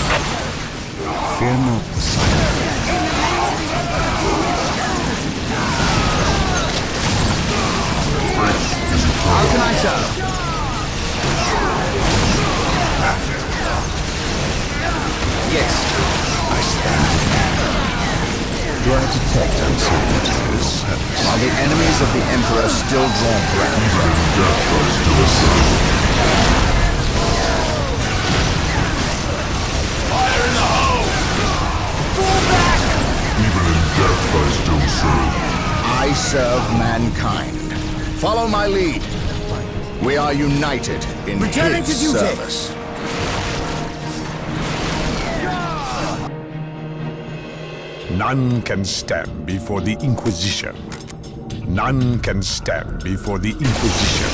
S3: Fear not the Psyker.
S1: How can I serve? Yes.
S3: I stand. Do I detect uncertainties?
S1: While the enemies of the Emperor still draw breath.
S10: Death I still serve.
S8: Fire in the hole!
S10: I still serve.
S1: I serve mankind. Follow my lead. We are united in his service.
S2: None can stand before the Inquisition. None can stand before the Inquisition.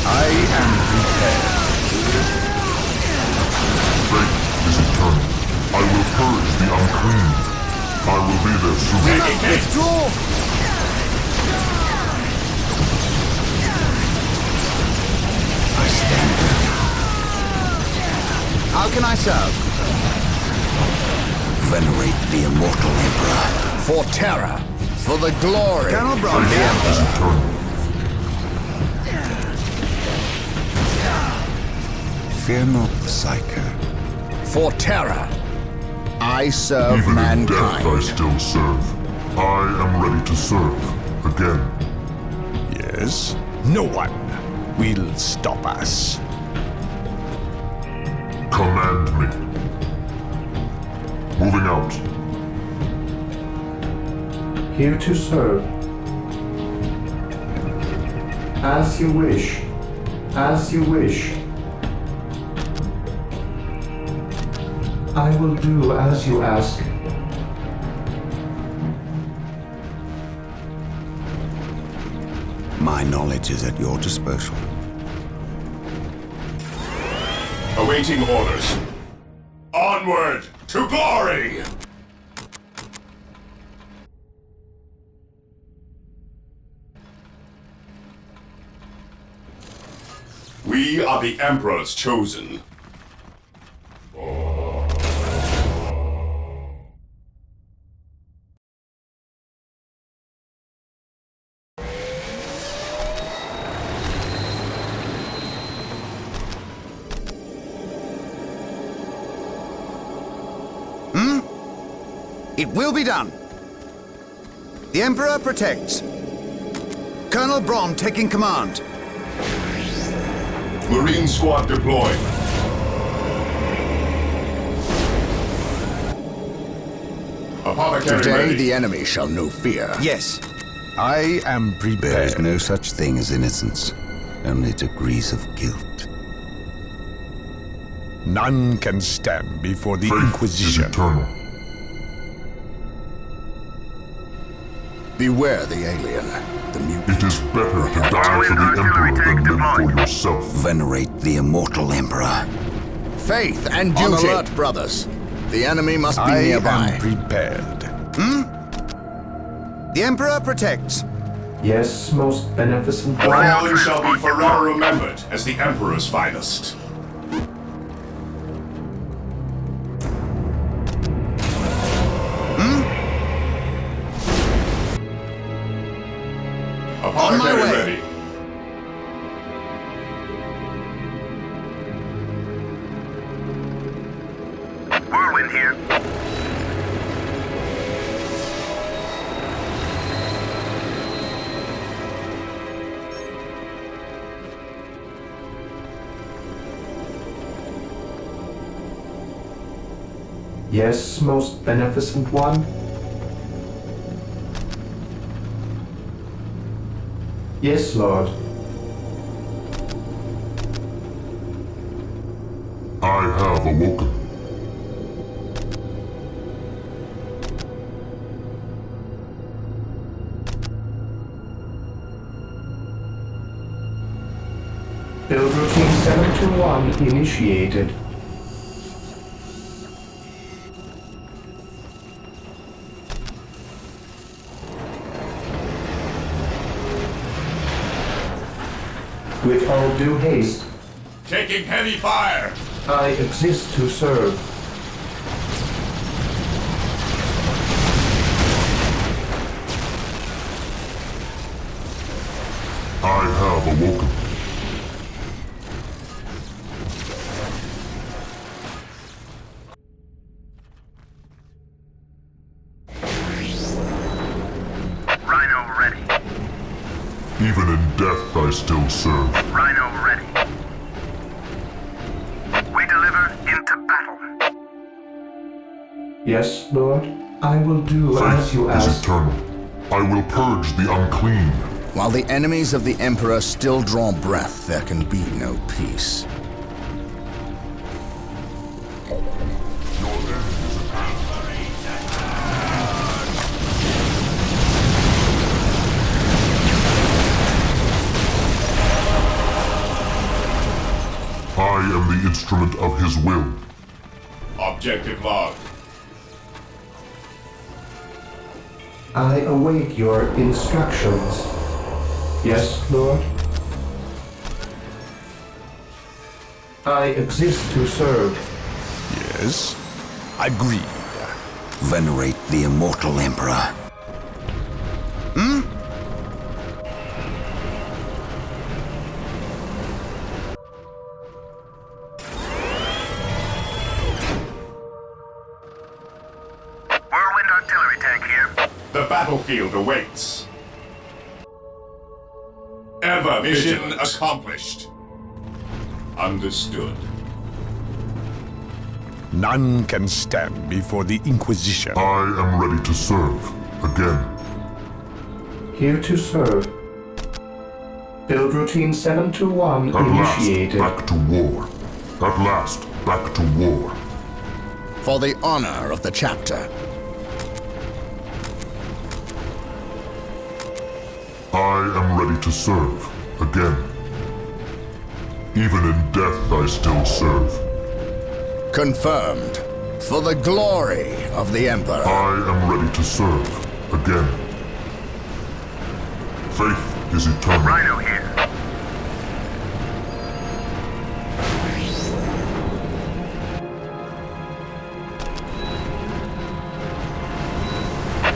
S2: I am prepared.
S10: Fate is eternal. I will purge the unclean. I will be there soon.
S1: Withdraw! I stand. How can I serve?
S3: Venerate the immortal Emperor.
S1: For terror, for the glory.
S3: Colonel Braun,
S10: Fate is eternal. Fear not the Psyker.
S1: For terror, I serve
S10: Even
S1: mankind.
S10: in death I still serve. I am ready to serve. Again.
S2: Yes? No one will stop us.
S10: Command me. Moving out.
S7: Here to serve. As you wish. As you wish. I will do as you ask.
S3: My knowledge is at your disposal.
S8: Awaiting orders. Onward to glory! We are the Emperor's chosen.
S3: It will be done. The Emperor protects. Colonel Braun taking command.
S8: Marine squad deployed. Apothecary
S1: Today
S8: ready.
S1: the enemy shall know fear.
S3: Yes.
S2: I am prepared.
S3: There is no such thing as innocence. Only degrees of guilt.
S2: None can stand before the
S10: Fate is
S2: Inquisition.
S10: eternal.
S1: Beware the alien, the mutant.
S10: It is better to die for the Emperor than live for yourself.
S3: Venerate the immortal Emperor.
S1: Faith and duty. On alert, brothers. The enemy must be
S2: I
S1: nearby.
S2: am prepared.
S3: The Emperor protects.
S7: Yes, most beneficent one.
S8: All shall be forever remembered as the Emperor's finest.
S3: On my way.
S8: Ready.
S9: Whirlwind here.
S7: Yes, most beneficent one. Yes, Lord.
S10: I have awoken.
S7: Build routine 721 initiated. With all due haste,
S8: Taking heavy fire.
S7: I exist to serve.
S10: I have awoken.
S9: Rhino ready.
S10: Even in death I still serve.
S9: Rhino ready. We deliver into battle.
S7: Yes, Lord. I will do as you
S10: Faith is
S7: ask.
S10: eternal. I will purge the unclean.
S1: While the enemies of the Emperor still draw breath, there can be no peace.
S10: Your end is at hand. I am the instrument of his will.
S8: Objective logged.
S7: I await your instructions. Yes, Lord. I exist to serve.
S2: Yes, agreed.
S3: Venerate the immortal Emperor.
S9: Whirlwind artillery tank here.
S8: The battlefield awaits. Ever mission accomplished. Understood.
S2: None can stand before the Inquisition.
S10: I am ready to serve. Again.
S7: Here to serve. Build routine 721
S10: At
S7: initiated.
S10: last, back to war. At last, back to war.
S1: For the honor of the chapter.
S10: I am ready to serve. Again. Even in death, I still serve.
S1: Confirmed. For the glory of the Emperor.
S10: I am ready to serve. Again. Faith is eternal.
S9: Rhino here.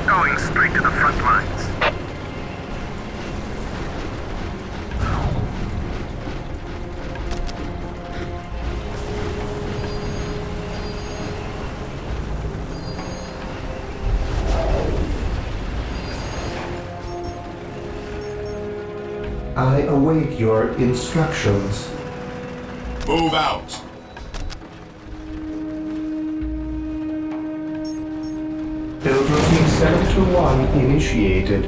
S9: Going straight to the front lines.
S7: I await your instructions.
S8: Move out.
S7: Build routine 721 initiated.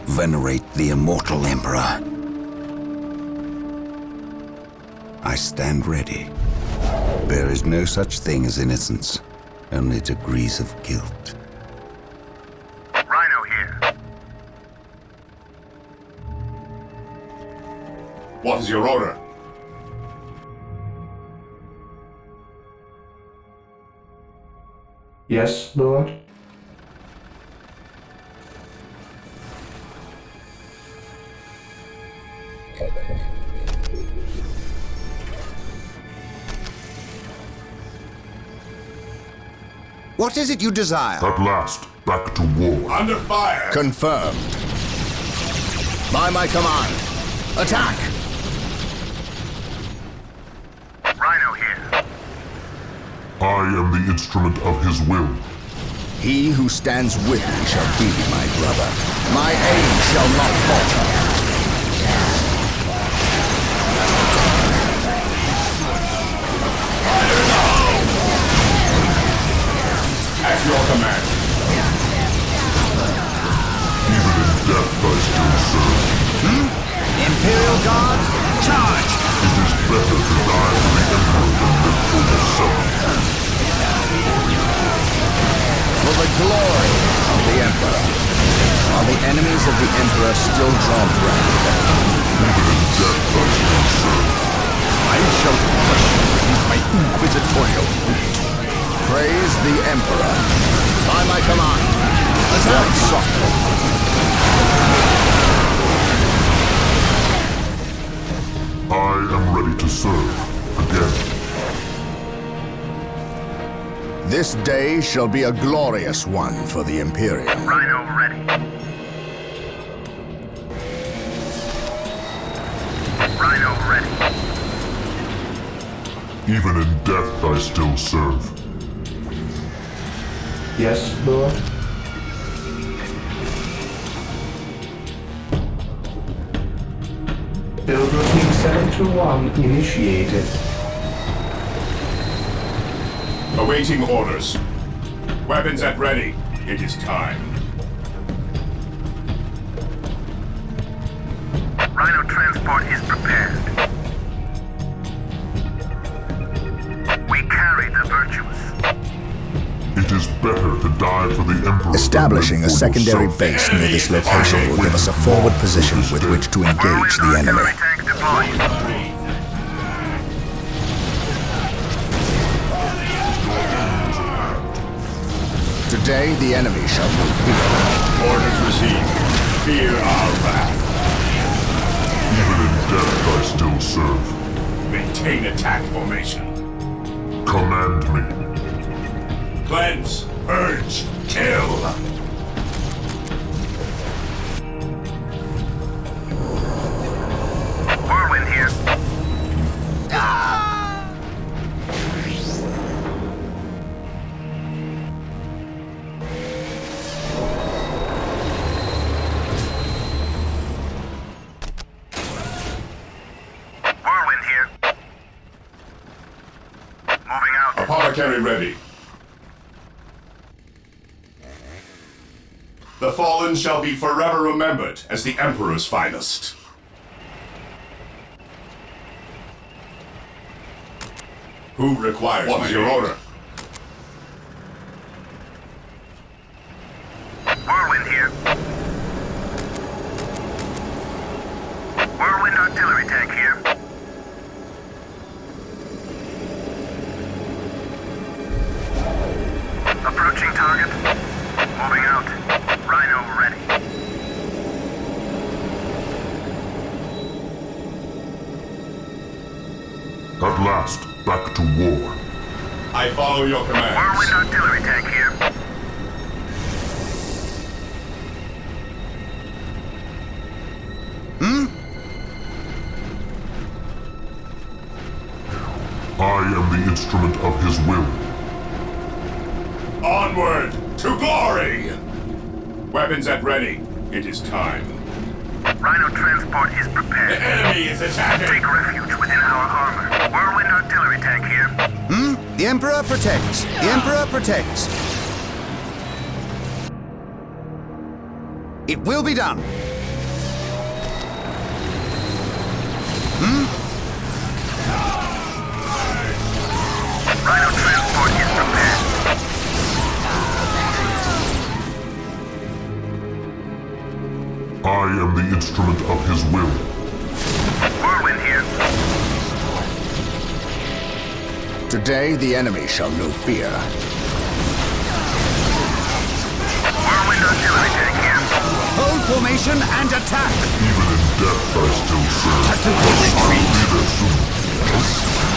S3: Venerate the immortal Emperor. I stand ready. There is no such thing as innocence, only degrees of guilt.
S9: Rhino here.
S8: What is your order?
S7: Yes, Lord.
S1: What is it you desire?
S10: At last, back to war.
S8: Under fire!
S1: Confirmed. By my command. Attack!
S9: Rhino here.
S10: I am the instrument of his will.
S1: He who stands with me shall be my brother. My aim shall not falter.
S8: At your command.
S10: Even in death, I still serve.
S1: Imperial Guard, charge!
S10: It is better to die for the Emperor than live for yourself.
S1: For the glory of the Emperor. While the enemies of the Emperor still draw breath.
S10: Even in death, I still serve.
S2: I shall crush you beneath my inquisitorial boot.
S1: Praise the Emperor. By my command. Attack! Softly.
S10: I am ready to serve. Again.
S1: This day shall be a glorious one for the Imperium.
S9: Rhino ready. Rhino ready.
S10: Even in death, I still serve.
S7: Yes, Lord. Build routine 721 initiated.
S8: Awaiting orders. Weapons at ready. It is time.
S9: Rhino transport is prepared. We carry the virtuous.
S10: It is better to die for the Emperor.
S1: Establishing a
S10: than for
S1: secondary
S10: yourself.
S1: base near this location will give us a forward position with which to engage the enemy.
S9: Artillery tank deployed.
S1: Today, the enemy shall know fear.
S8: Orders received. Fear our wrath.
S10: Even in death I still serve.
S8: Maintain attack formation.
S10: Command me.
S8: Cleanse, purge, kill!
S9: Whirlwind here. Whirlwind here. Moving out.
S8: Apothecary ready. The fallen shall be forever remembered as the Emperor's finest. Who requires
S4: What's your order?
S9: Whirlwind here. Whirlwind artillery tank here. Approaching target. Moving out. Rhino ready.
S10: At last, back to war.
S8: I follow your commands.
S9: Whirlwind artillery tank here.
S10: I am the instrument of his will.
S8: Onward to glory! Weapons at ready. It is time.
S9: Rhino transport is
S8: The
S9: prepared.
S8: enemy is attacking!
S9: Take refuge within our armor. Whirlwind artillery tank here.
S3: The Emperor protects. The Emperor protects. It will be done.
S9: Rhino transport is prepared.
S10: I am the instrument of his will.
S9: Whirlwind here.
S1: Today, the enemy shall know fear.
S9: Whirlwind artillery tank here.
S3: Hold formation and attack.
S10: Even in death I still serve.
S2: Tactical retreat.
S10: I'll be there soon.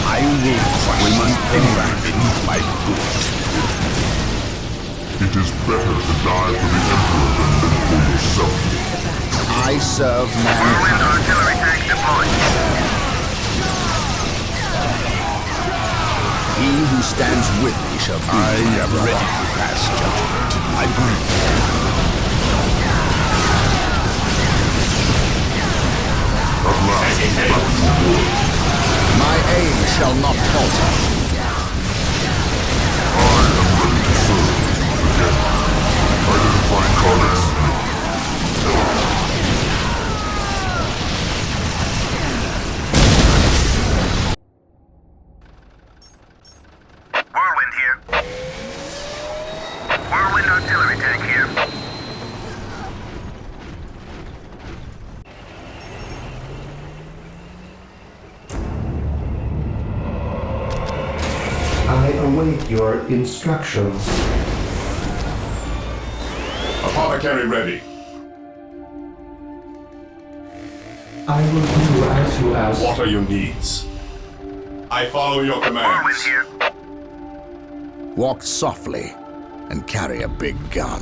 S2: I will crush anyone beneath my boot.
S10: It is better to die for the Emperor than live for yourself.
S1: I serve
S9: Whirlwind
S1: mankind.
S9: artillery tank deployed.
S1: He who stands with me shall be
S2: I
S1: my
S2: am
S1: brother.
S2: ready to pass judgment. I breathe.
S10: At last, back to war.
S1: My aim shall not falter.
S10: I am ready to serve. Again. Identifying command.
S9: Whirlwind here. Whirlwind artillery tank here.
S7: I await your instructions.
S8: Apothecary ready.
S7: I will do as you ask.
S8: What are your needs? I follow your
S9: Whirlwind
S8: commands.
S9: here.
S1: Walk softly and carry a big gun.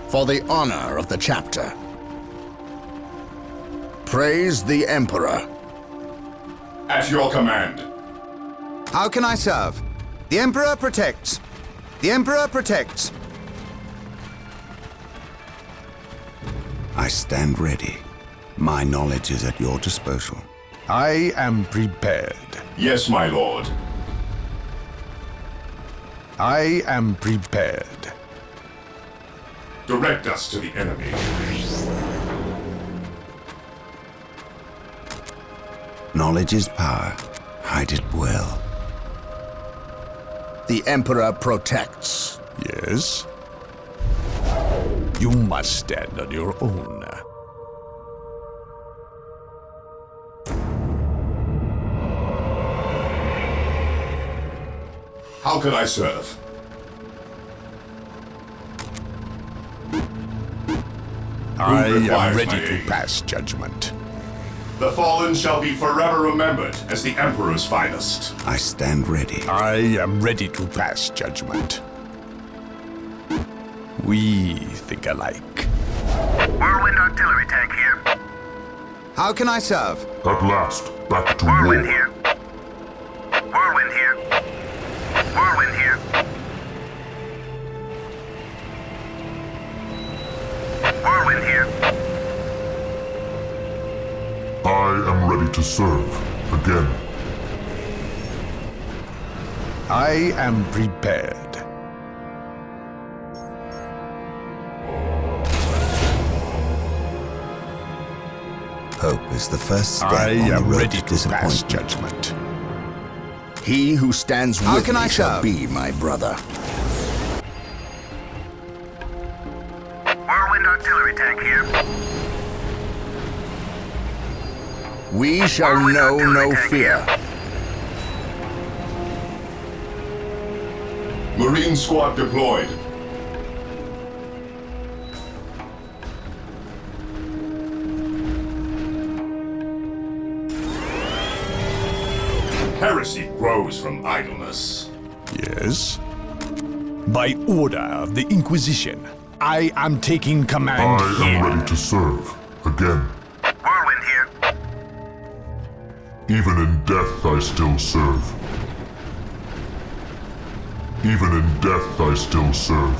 S1: For the honor of the chapter. Praise the Emperor.
S8: At your command.
S3: How can I serve? The Emperor protects. The Emperor protects. I stand ready. My knowledge is at your disposal.
S2: I am prepared.
S8: Yes, my lord.
S2: I am prepared.
S8: Direct us to the enemy.
S3: Knowledge is power. Hide it well.
S1: The Emperor protects.
S2: Yes? You must stand on your own.
S8: How can I serve?
S2: I am
S8: requires
S2: ready
S8: my
S2: to
S8: aid?
S2: pass judgment.
S8: The fallen shall be forever remembered as the Emperor's finest.
S3: I stand ready.
S2: I am ready to pass judgment. We think alike.
S9: Whirlwind artillery tank here.
S3: How can I serve?
S10: At last, back to
S9: Whirlwind
S10: war.
S9: here. Whirlwind here. Whirlwind here. Whirlwind here.
S10: I am ready to serve. Again.
S2: I am prepared.
S3: Hope is the first step
S2: I
S3: on the
S2: am
S3: road
S2: ready
S3: to
S2: to pass
S3: disappointment.
S2: judgment.
S1: He who stands
S3: How
S1: with
S3: can
S1: me
S3: I
S1: shall
S3: serve?
S1: be my brother.
S9: Whirlwind artillery tank here.
S1: We shall
S9: Whirlwind
S1: know
S9: artillery
S1: no
S9: tank
S1: fear.
S9: here.
S8: Marine squad deployed. Heresy grows from idleness.
S2: Yes? By order of the Inquisition, I am taking command
S10: I am ready to serve. Again.
S9: Whirlwind here.
S10: Even in death I still serve. Even in death I still serve.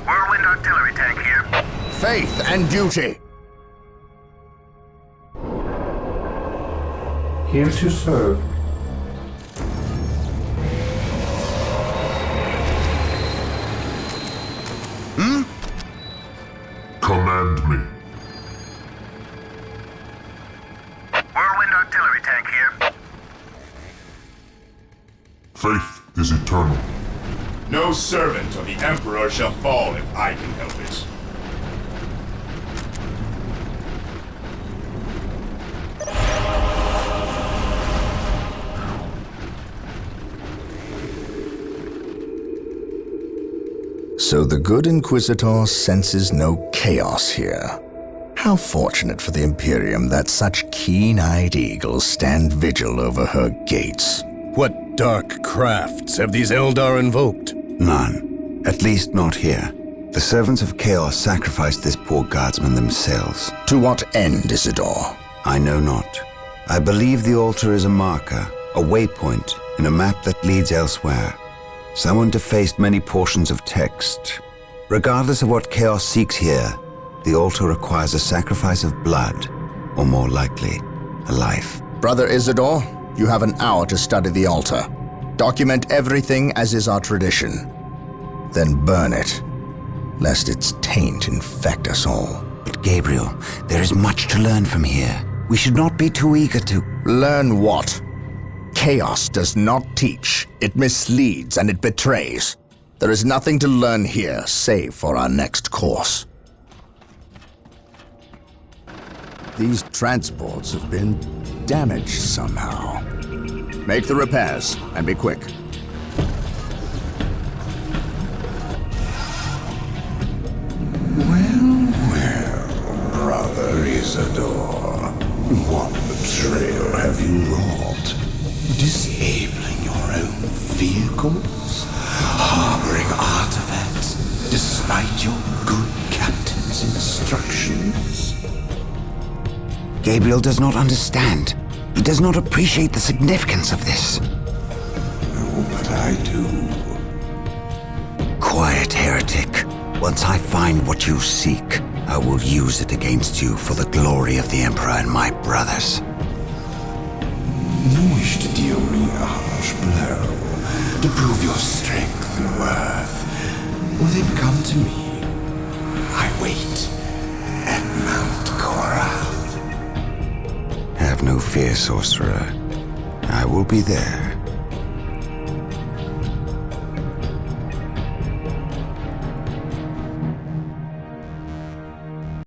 S9: Whirlwind artillery tank here.
S1: Faith and duty.
S7: Here to serve.
S10: Command me.
S9: Whirlwind artillery tank here.
S10: Faith is eternal.
S8: No servant of the Emperor shall fall if I can help it.
S1: So the good Inquisitor senses no chaos here. How fortunate for the Imperium that such keen-eyed eagles stand vigil over her gates.
S4: What dark crafts have these Eldar invoked?
S3: None. At least not here. The servants of Chaos sacrificed this poor guardsman themselves.
S1: To what end, Isidore?
S3: I know not. I believe the altar is a marker, a waypoint, in a map that leads elsewhere. Someone defaced many portions of text. Regardless of what Chaos seeks here, the altar requires a sacrifice of blood, or more likely, a life.
S1: Brother Isidore, you have an hour to study the altar. Document everything as is our tradition. Then burn it, lest its taint infect us all.
S3: But Gabriel, there is much to learn from here. We should not be too eager to...
S1: Learn what? Chaos does not teach. It misleads and it betrays. There is nothing to learn here, save for our next course. These transports have been damaged somehow. Make the repairs, and be quick.
S11: Well, Brother Isidore, what betrayal have you wrought? Disabling your own vehicles? Harboring artifacts despite your good captain's instructions?
S3: Gabriel does not understand. He does not appreciate the significance of this.
S11: Oh, but I do.
S3: Quiet, heretic. Once I find what you seek, I will use it against you for the glory of the Emperor and my brothers.
S11: You wish to deal me a harsh blow, to prove your strength and worth. Well, then come to me. I wait at Mount Cora.
S3: Have no fear, sorcerer. I will be there.